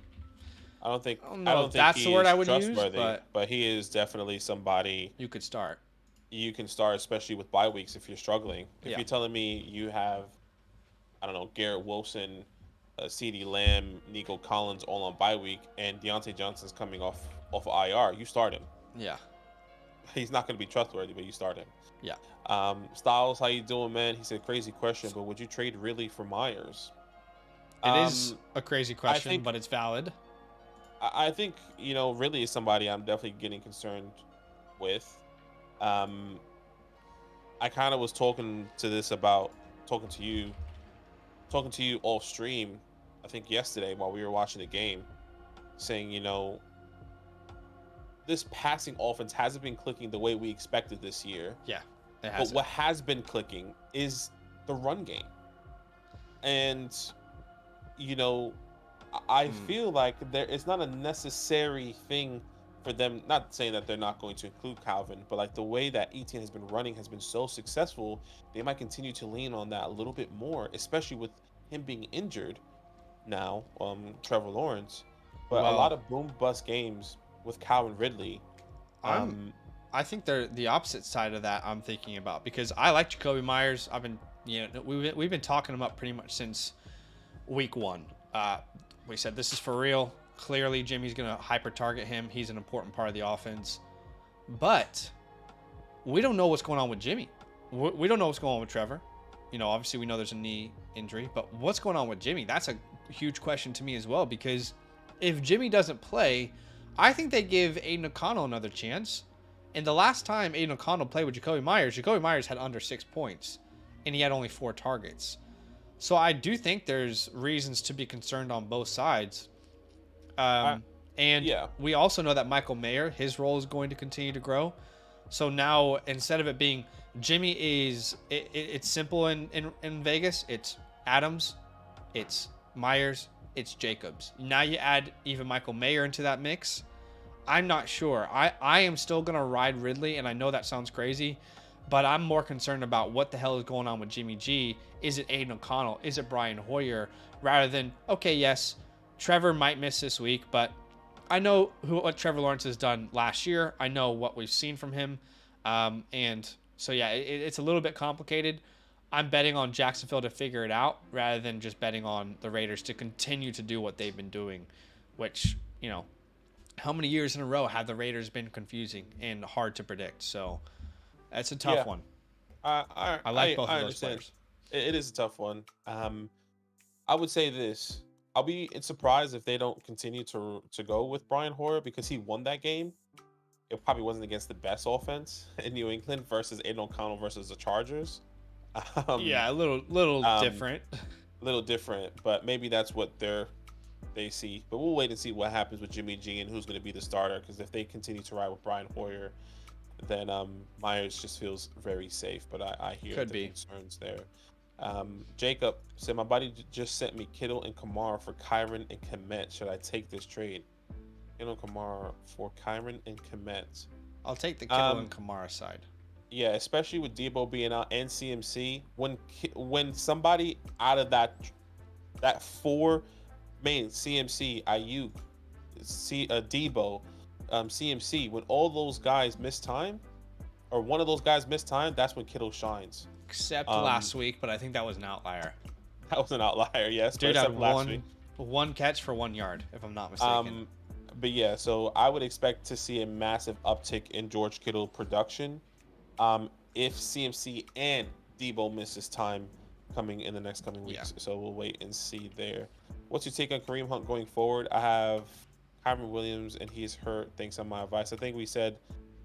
I don't think that's the word I would use, but he is definitely somebody you could start. You can start, especially with bye weeks if you're struggling. If you're telling me you have, I don't know, Garrett Wilson, CeeDee Lamb, Nico Collins all on bye week, and Deontay Johnson's coming off IR, you start him. Yeah. He's not going to be trustworthy, but you start him. Yeah. Styles, how you doing, man? He said, crazy question, but would you trade Ridley for Myers? It is a crazy question, but it's valid. I think, Ridley is somebody I'm definitely getting concerned with. I kind of was talking to you off stream, I think yesterday while we were watching the game, saying, this passing offense hasn't been clicking the way we expected this year. Yeah, it hasn't. But what has been clicking is the run game. And, I feel like it's not a necessary thing for them. Not saying that they're not going to include Calvin, but like the way that ETN has been running has been so successful, they might continue to lean on that a little bit more, especially with him being injured now, Trevor Lawrence. But a lot Well, of boom bust games with Calvin Ridley. I think they're the opposite side of that I'm thinking about, because I like Jakobi Meyers. I've been, we've been talking him up pretty much since week 1. We said this is for real. Clearly, Jimmy's going to hyper target him. He's an important part of the offense. But we don't know what's going on with Jimmy. We don't know what's going on with Trevor. Obviously we know there's a knee injury, but what's going on with Jimmy? That's a huge question to me as well, because if Jimmy doesn't play, I think they give Aiden O'Connell another chance. And the last time Aiden O'Connell played with Jakobi Meyers had under 6 points, and he had only 4 targets. So I do think there's reasons to be concerned on both sides. We also know that Michael Mayer, his role is going to continue to grow. So now, instead of it being Jimmy it's simple in Vegas. It's Adams, it's Myers, it's Jacobs. Now you add even Michael Mayer into that mix. I'm not sure. I am still going to ride Ridley, and I know that sounds crazy, but I'm more concerned about what the hell is going on with Jimmy G. Is it Aiden O'Connell? Is it Brian Hoyer? Rather than, okay, yes, Trevor might miss this week, but I know what Trevor Lawrence has done last year. I know what we've seen from him. And so, yeah, it's a little bit complicated. I'm betting on Jacksonville to figure it out rather than just betting on the Raiders to continue to do what they've been doing, which, how many years in a row have the Raiders been confusing and hard to predict? So that's a tough one. I like both of those players. It is a tough one. I would say this. I'll be surprised if they don't continue to go with Brian Hoyer, because he won that game. It probably wasn't against the best offense in New England versus Aiden O'Connell versus the Chargers. Yeah, a little different. A little different, but maybe that's what they see. But we'll wait and see what happens with Jimmy G and who's going to be the starter, because if they continue to ride with Brian Hoyer, then Myers just feels very safe. But I hear the concerns there. Jacob said, my buddy just sent me Kittle and Kamara for Kyren and Kmet. Should I take this trade? Kittle and Kamara for Kyren and Kmet. I'll take the Kittle and Kamara side. Yeah, especially with Debo being out and CMC. When somebody out of that 4 main CMC, Ayuk, Debo, CMC, when all those guys miss time, or one of those guys miss time, that's when Kittle shines. Except last week, but I think that was an outlier. That was an outlier, yes. Dude had one catch for 1 yard, if I'm not mistaken. But yeah, so I would expect to see a massive uptick in George Kittle production if CMC and Debo misses time coming in the next coming weeks. Yeah. So we'll wait and see there. What's your take on Kareem Hunt going forward? I have Kyren Williams, and he's hurt. Thanks on my advice. I think we said,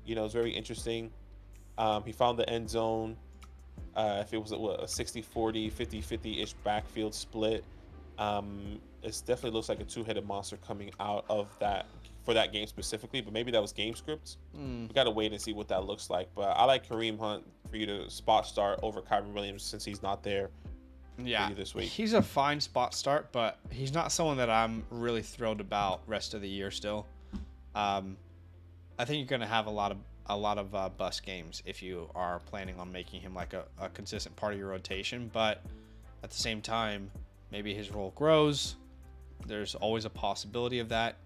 it's very interesting. He found the end zone. If it was a 60-40, 50-50-ish backfield split, it definitely looks like a 2-headed monster coming out of that for that game specifically. But maybe that was game scripts. We got to wait and see what that looks like. But I like Kareem Hunt for you to spot start over Kyren Williams since he's not there. Yeah, this week. He's a fine spot start, but he's not someone that I'm really thrilled about rest of the year still. I think you're going to have a lot of bust games if you are planning on making him like a consistent part of your rotation. But at the same time, maybe his role grows. There's always a possibility of that.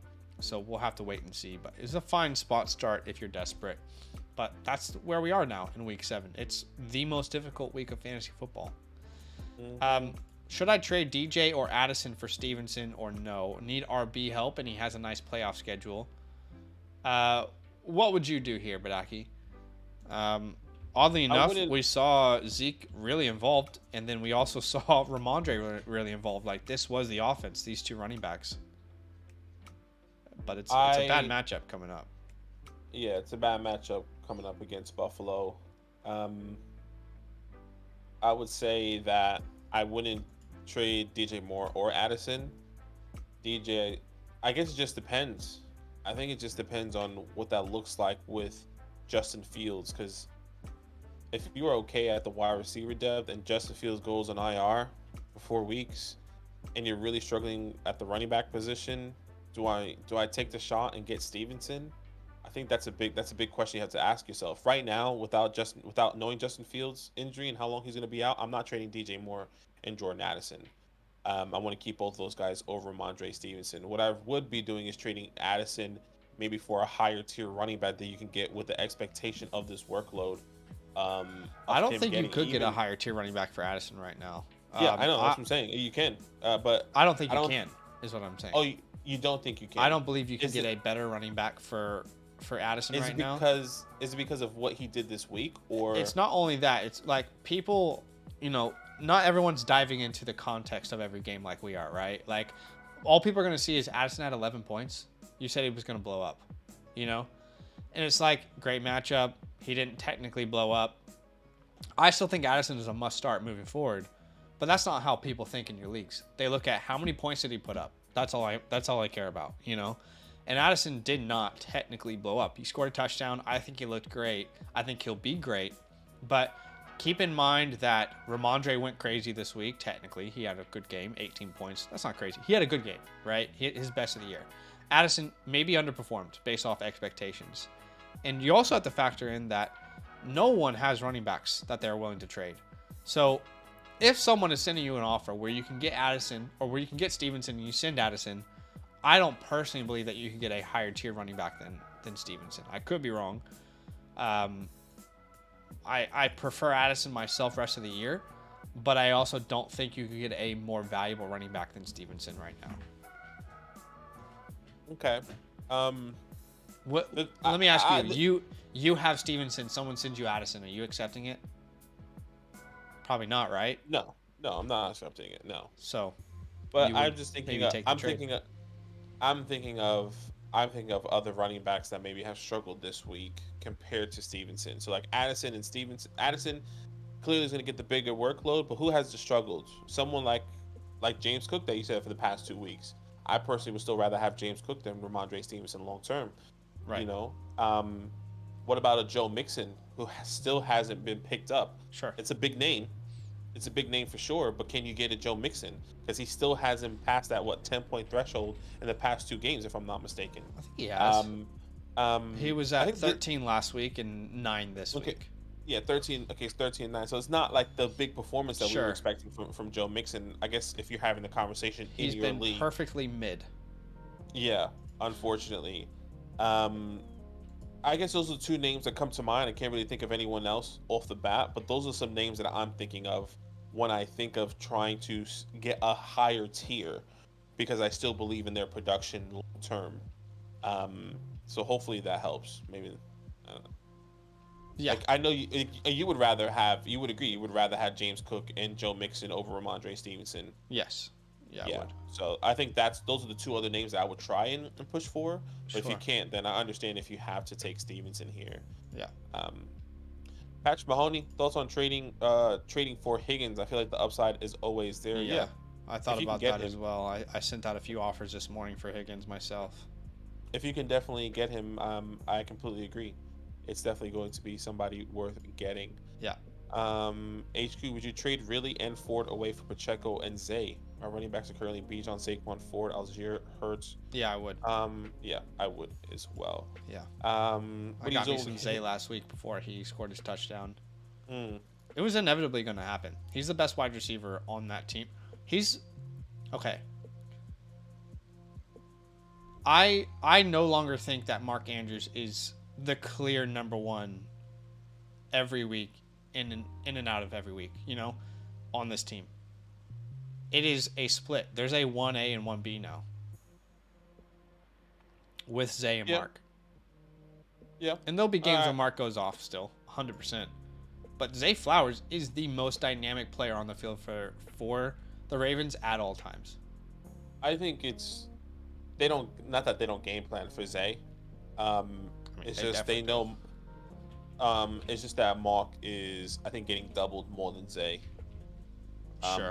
So we'll have to wait and see. But it's a fine spot start if you're desperate. But that's where we are now in week 7. It's the most difficult week of fantasy football. Should I trade DJ or Addison for Stevenson or no? Need RB help, and he has a nice playoff schedule. What would you do here, Badaki? Oddly enough, we saw Zeke really involved, and then we also saw Ramondre really involved. Like, this was the offense, these 2 running backs. But it's a bad matchup coming up. Yeah, it's a bad matchup coming up against Buffalo. I would say that I wouldn't trade DJ Moore or Addison. DJ, I guess it just depends. I think it just depends on what that looks like with Justin Fields, because if you are okay at the wide receiver depth and Justin Fields goes on IR for 4 weeks, and you're really struggling at the running back position, do I take the shot and get Stevenson? I think that's a big question you have to ask yourself. Right now, without knowing Justin Fields' injury and how long he's going to be out, I'm not trading DJ Moore and Jordan Addison. I want to keep both those guys over Ramondre Stevenson. What I would be doing is trading Addison maybe for a higher tier running back that you can get with the expectation of this workload. I don't think you could get a higher tier running back for Addison right now. Yeah, I know. That's what I'm saying. You can, but I don't think you can. Is what I'm saying. Oh, you don't think you can? I don't believe you can get a better running back for Addison right now. Is it because of what he did this week, or it's not only that? It's like people, not everyone's diving into the context of every game like we are, right? Like, all people are going to see is Addison had 11 points. You said he was going to blow up, and it's like, great matchup. He didn't technically blow up. I still think Addison is a must start moving forward, but that's not how people think in your leagues. They look at how many points did he put up. That's all I care about, And Addison did not technically blow up. He scored a touchdown. I think he looked great. I think he'll be great, but keep in mind that Ramondre went crazy this week. Technically, he had a good game, 18 points. That's not crazy. He had a good game, right? His best of the year. Addison maybe underperformed based off expectations. And you also have to factor in that no one has running backs that they're willing to trade. So if someone is sending you an offer where you can get Addison or where you can get Stevenson and you send Addison, I don't personally believe that you can get a higher tier running back than Stevenson. I could be wrong. I prefer Addison myself rest of the year, but I also don't think you could get a more valuable running back than Stevenson right now. Okay. Let me ask you. You have Stevenson. Someone sends you Addison. Are you accepting it? Probably not, right? No, I'm not accepting it. No. So, but I'm just thinking. I'm thinking of other running backs that maybe have struggled this week compared to Stevenson. So like Addison and Stevenson. Addison clearly is going to get the bigger workload, but who has struggled? Someone like James Cook that you said for the past 2 weeks. I personally would still rather have James Cook than Ramondre Stevenson long term. Right. What about a Joe Mixon who still hasn't been picked up? Sure. It's a big name. It's a big name for sure, but can you get a Joe Mixon? Because he still hasn't passed that 10-point threshold in the past 2 games, if I'm not mistaken. I think he has. He was at 13 last week and 9 this week. Yeah, 13. Okay, it's 13 and 9. So it's not like the big performance that we were expecting from Joe Mixon. I guess if you're having the conversation in your league, he's been perfectly mid. Yeah, unfortunately. I guess those are 2 names that come to mind. I can't really think of anyone else off the bat, but those are some names that I'm thinking of when I think of trying to get a higher tier, because I still believe in their production long term. So hopefully that helps. Maybe. Yeah, like, I know you would rather have. You would agree. You would rather have James Cook and Joe Mixon over Ramondre Stevenson. Yes. Yeah. I would. So I think those are the 2 other names that I would try and push for. But if you can't, then I understand if you have to take Stevenson here. Yeah. Patrick Mahoney, thoughts on trading for Higgins? I feel like the upside is always there. Yeah. I thought about that as well. I sent out a few offers this morning for Higgins myself. If you can definitely get him, I completely agree. It's definitely going to be somebody worth getting. Yeah. HQ, would you trade Ridley and Ford away for Pacheco and Zay? Our running backs are currently Bijan, Saquon, Ford, Algier, Hurts. Yeah, I would. Yeah, I would as well. Yeah. I got me some Zay last week before he scored his touchdown. It was inevitably going to happen. He's the best wide receiver on that team. He's okay. I no longer think that Mark Andrews is the clear number 1 every week, in and out of every week, on this team. It is a split. There's a 1A and 1B now with Zay and Mark. Yeah. And there'll be games where Mark goes off still, 100%. But Zay Flowers is the most dynamic player on the field for the Ravens at all times. I think not that they don't game plan for Zay. It's just they know. It's just that Mark is, I think, getting doubled more than Zay.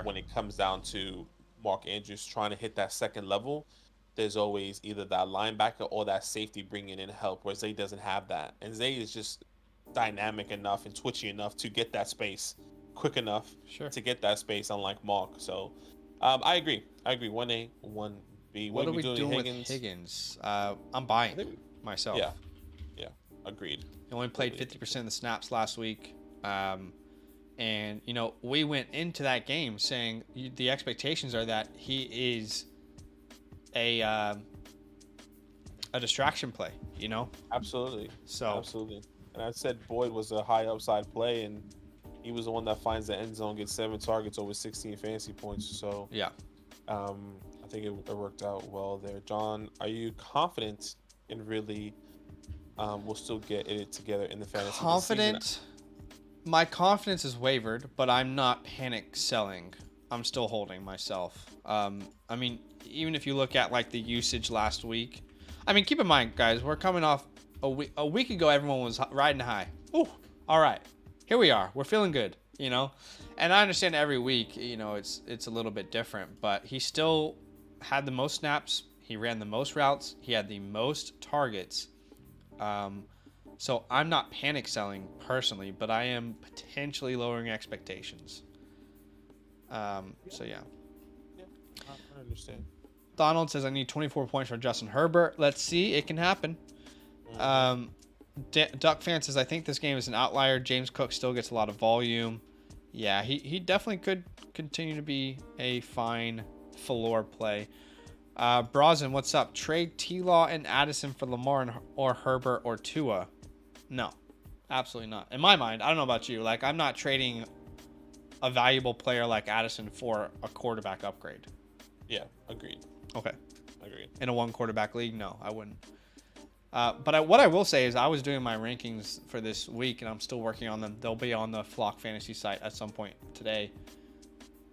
When it comes down to Mark Andrews trying to hit that second level, there's always either that linebacker or that safety bringing in help, where Zay doesn't have that. And Zay is just dynamic enough and twitchy enough to get that space quick enough to get that space, unlike Mark. So I agree. 1A, 1B. What are we doing with Higgins? I'm buying myself. Yeah. Yeah. Agreed. He only played 50% of the snaps last week. And, you know, we went into that game saying the expectations are that he is a distraction play, you know? Absolutely. So absolutely. And I said Boyd was a high upside play, and he was the one that finds the end zone, gets 7 targets over 16 fantasy points. So yeah, I think it worked out well there. John, are you confident in really we'll still get it together in the fantasy confident? My confidence is wavered, but I'm not panic selling. I'm still holding myself. I mean, even if you look at like the usage last week, I mean, keep in mind, guys, we're coming off a week ago. Everyone was riding high. Ooh, all right, here we are. We're feeling good, you know. And I understand every week, you know, it's a little bit different, but he still had the most snaps. He ran the most routes. He had the most targets. So I'm not panic selling personally, but I am potentially lowering expectations. So yeah. Yeah, I understand. Donald says I need 24 points for Justin Herbert. Let's see, it can happen. Duck fan says I think this game is an outlier. James Cook still gets a lot of volume. Yeah, he definitely could continue to be a fine floor play. Brazen, what's up? Trade T-Law and Addison for Lamar or Herbert or Tua? No, absolutely not. In my mind, I don't know about you. Like, I'm not trading a valuable player like Addison for a quarterback upgrade. Yeah, agreed. Okay. Agreed. In a one quarterback league, no, I wouldn't. But what I will say is I was doing my rankings for this week, and I'm still working on them. They'll be on the Flock Fantasy site at some point today.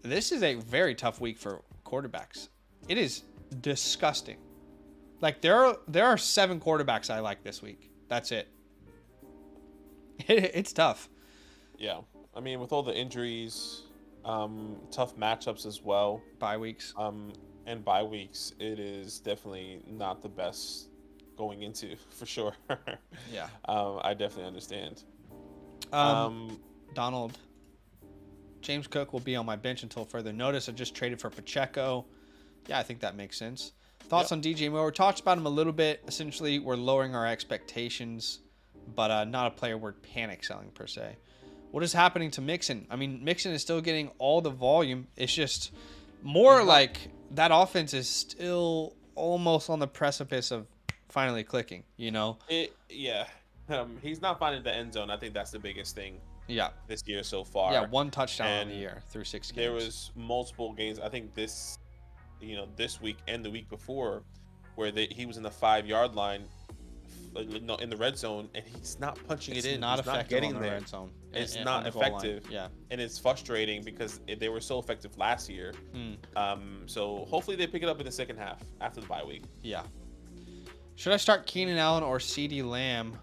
This is a very tough week for quarterbacks. It is disgusting. Like, there are 7 quarterbacks I like this week. That's it. It's tough. Yeah. I mean, with all the injuries, tough matchups as well. Bye weeks. And bye weeks, it is definitely not the best going into, for sure. Yeah. I definitely understand. Donald. James Cook will be on my bench until further notice. I just traded for Pacheco. Yeah, I think that makes sense. Thoughts on DJ Moore? We talked about him a little bit. Essentially, we're lowering our expectations, but not a player we're panic selling per se. What is happening to Mixon? I mean, Mixon is still getting all the volume. It's just more like that offense is still almost on the precipice of finally clicking, you know? He's not finding the end zone. I think that's the biggest thing. Yeah. This year so far. Yeah, 1 touchdown on the year through 6 games. There was multiple games. I think this week and the week before, where he was in the 5-yard line, in the red zone, and he's not punching it in. Not he's effective not getting on the there. red zone. It's not effective. Yeah, and it's frustrating because they were so effective last year. So hopefully they pick it up in the second half after the bye week. Yeah. Should I start Keenan Allen or CeeDee Lamb?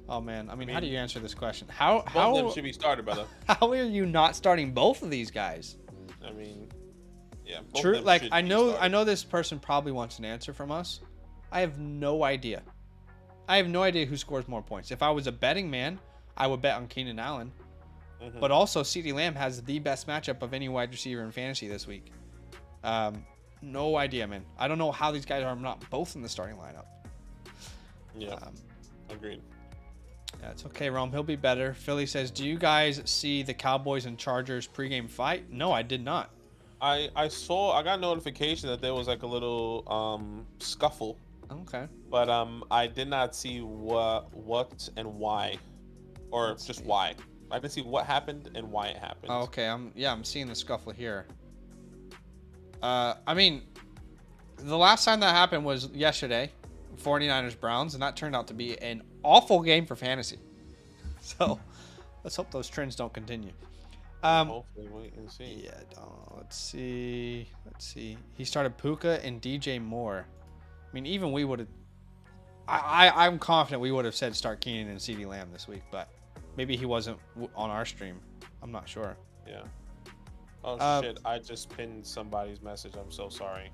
Oh man, I mean, how do you answer this question? How both of them should be started, brother. How are you not starting both of these guys? I mean, yeah. True. Like, I know this person probably wants an answer from us. I have no idea. I have no idea who scores more points. If I was a betting man, I would bet on Keenan Allen. But also, CeeDee Lamb has the best matchup of any wide receiver in fantasy this week. No idea, man. I don't know how these guys are not both in the starting lineup. Yeah. Agreed. Yeah, it's okay, Rome. He'll be better. Philly says, do you guys see the Cowboys and Chargers pregame fight? No, I did not. I got notification that there was like a little scuffle. Okay. But I did not see what and why, or just why. I didn't see what happened and why it happened. Oh, okay. I'm seeing the scuffle here. I mean, the last time that happened was yesterday, 49ers Browns, and that turned out to be an awful game for fantasy. So let's hope those trends don't continue. Hopefully, wait and see. Yeah, let's see. He started Puka and DJ Moore. I mean, even we would have. I'm confident we would have said start Keenan and CeeDee Lamb this week, but maybe he wasn't on our stream. I'm not sure. Yeah. Oh shit! I just pinned somebody's message. I'm so sorry.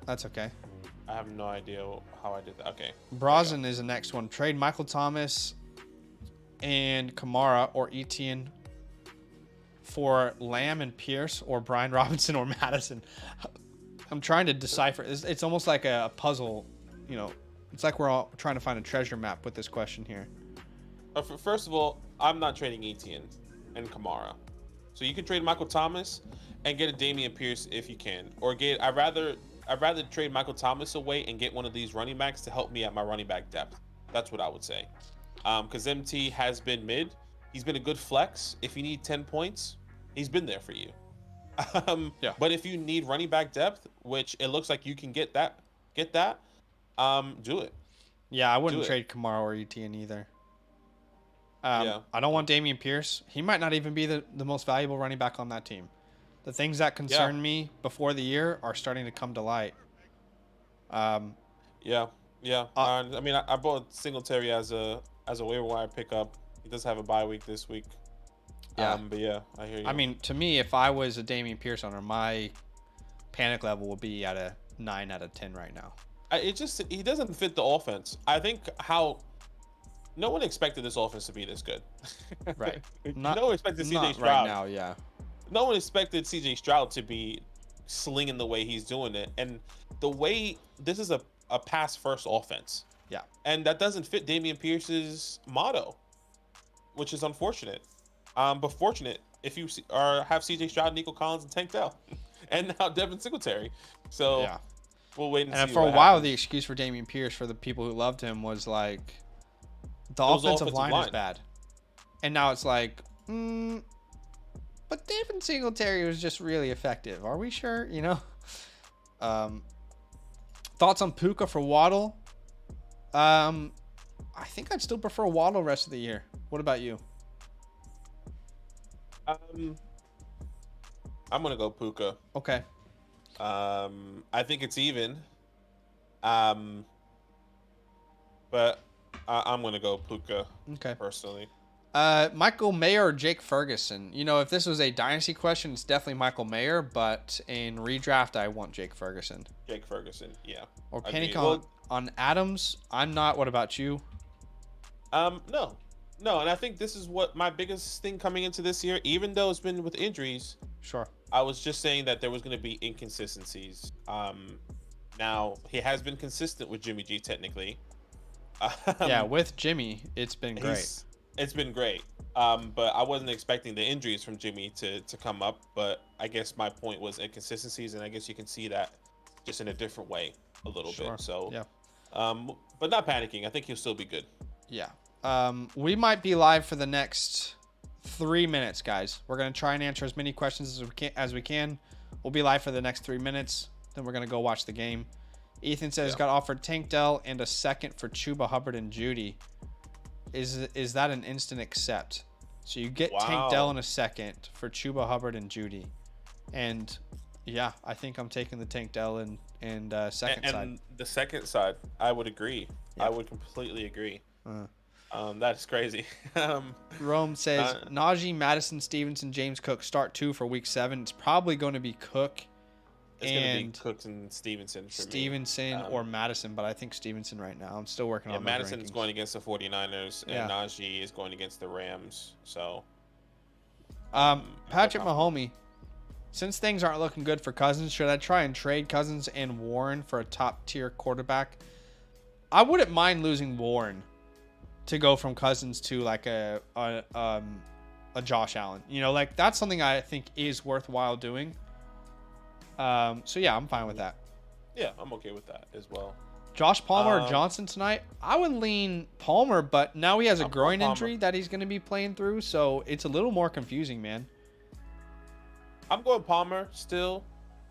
That's okay. I have no idea how I did that. Okay. Brazen is the next one. Trade Michael Thomas and Kamara or Etienne for Lamb and Pierce or Brian Robinson or Madison. I'm trying to decipher. It's almost like a puzzle, you know. It's like we're all trying to find a treasure map with this question here. First of all, I'm not trading Etienne and Kamara. So you can trade Michael Thomas and get a Dameon Pierce if you can. Or I'd rather trade Michael Thomas away and get one of these running backs to help me at my running back depth. That's what I would say. Because MT has been mid. He's been a good flex. If you need 10 points, he's been there for you. Yeah. But if you need running back depth, which it looks like you can get that, do it. Yeah, I wouldn't trade Kamara or Etienne either. I don't want Dameon Pierce. He might not even be the most valuable running back on that team. The things that concerned me before the year are starting to come to light. I mean, I bought Singletary as a waiver wire pickup. He does have a bye week this week. Yeah. But yeah, I hear you. I mean, to me, if I was a Dameon Pierce owner, my panic level would be at a 9 out of 10 right now. He doesn't fit the offense. I think no one expected this offense to be this good. Right. No one expected CJ Stroud right now. Yeah. No one expected CJ Stroud to be slinging the way he's doing it, and the way this is a pass first offense. Yeah. And that doesn't fit Dameon Pierce's motto, which is unfortunate. But fortunate if you have CJ Stroud, Nico Collins, and Tank Dell, and now Devin Singletary. So yeah. We'll wait and see. And for a while, the excuse for Dameon Pierce for the people who loved him was like, the offensive line is bad. And now it's like, but Devin Singletary was just really effective. Are we sure? You know? Thoughts on Puka for Waddle? I think I'd still prefer Waddle rest of the year. What about you? I'm gonna go Puka. Okay. I think it's even. But I'm gonna go Puka. Okay. Personally. Michael Mayer or Jake Ferguson? You know, if this was a dynasty question, it's definitely Michael Mayer, but in redraft, I want Jake Ferguson. Jake Ferguson, yeah. Or panic on Adams. I'm not. What about you? No, and I think this is what my biggest thing coming into this year, even though it's been with injuries. Sure. I was just saying that there was going to be inconsistencies. Now he has been consistent with Jimmy G technically. Yeah, with Jimmy, it's been great. It's been great. But I wasn't expecting the injuries from Jimmy to come up. But I guess my point was inconsistencies, and I guess you can see that just in a different way a little bit. So yeah. But not panicking. I think he'll still be good. Yeah. We might be live for the next 3 minutes, guys. We're gonna try and answer as many questions as we can. We'll be live for the next 3 minutes. Then we're gonna go watch the game. Ethan says got offered Tank Dell and a second for Chuba Hubbard and Judy. Is that an instant accept? So you get Tank Dell in a second for Chuba Hubbard and Judy, and yeah, I think I'm taking the Tank Dell and second side. And the second side, I would agree. Yeah. I would completely agree. That's crazy. Rome says Najee, Madison, Stevenson, James Cook start 2 for week 7. It's probably going to be Cook. It's going to be Cook and Stevenson for Stevenson me. Or Madison, but I think Stevenson right now. I'm still working on Madison rankings. is going against the 49ers, and Najee is going against the Rams. So, Patrick Mahomes, since things aren't looking good for Cousins, should I try and trade Cousins and Warren for a top-tier quarterback? I wouldn't mind losing Warren to go from Cousins to like a Josh Allen. You know, like that's something I think is worthwhile doing. So yeah, I'm fine with that. Yeah, I'm okay with that as well. Josh Palmer or Johnson tonight? I would lean Palmer, but now he has a groin injury that he's going to be playing through, so it's a little more confusing, man. I'm going Palmer still,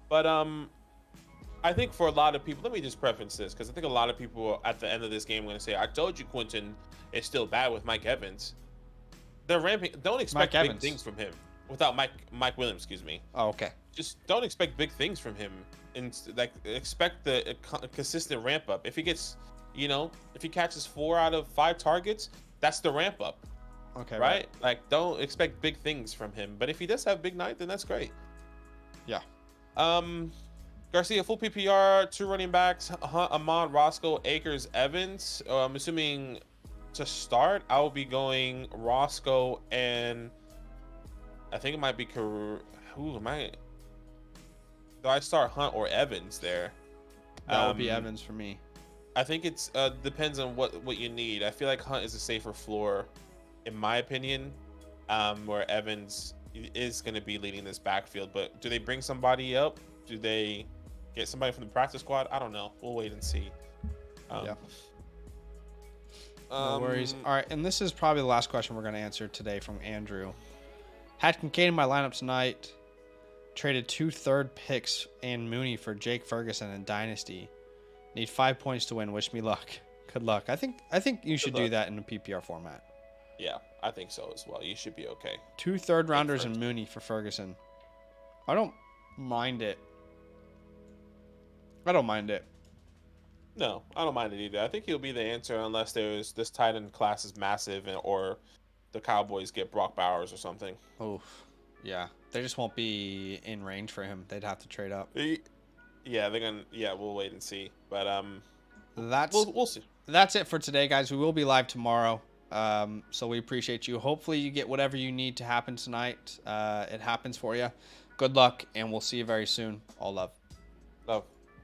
but I think for a lot of people, let me just preface this because I think a lot of people at the end of this game are going to say, "I told you, Quentin, it's still bad with Mike Evans." They're ramping. Don't expect big things from him without Mike Williams. Excuse me. Oh, okay. Just don't expect big things from him, and like expect the consistent ramp up. If he gets, if he catches 4 out of 5 targets, that's the ramp up. Okay. Right? Like, don't expect big things from him. But if he does have a big night, then that's great. Yeah. Garcia, full PPR, 2 running backs, Ahmad, Roscoe, Akers, Evans. I'm assuming to start, I will be going Roscoe and I think it might be who am I? Do I start Hunt or Evans there? That would be Evans for me. I think it's depends on what you need. I feel like Hunt is a safer floor, in my opinion, where Evans is going to be leading this backfield. But do they bring somebody up? Do they get somebody from the practice squad? I don't know. We'll wait and see. Yeah. No worries. All right, and this is probably the last question we're going to answer today from Andrew. Had Kincaid in my lineup tonight. Traded 2 third picks and Mooney for Jake Ferguson in Dynasty. Need 5 points to win. Wish me luck. Good luck. I think you should do that in a PPR format. Yeah, I think so as well. You should be okay. 2 third rounders and Mooney for Ferguson. I don't mind it. No, I don't mind it either. I think he'll be the answer unless there's this tight end class is massive or the Cowboys get Brock Bowers or something. Oh, yeah. They just won't be in range for him. They'd have to trade up. Yeah, they're gonna. Yeah, we'll wait and see. But we'll see. That's it for today, guys. We will be live tomorrow. So we appreciate you. Hopefully you get whatever you need to happen tonight. It happens for you. Good luck, and we'll see you very soon. All love. Love.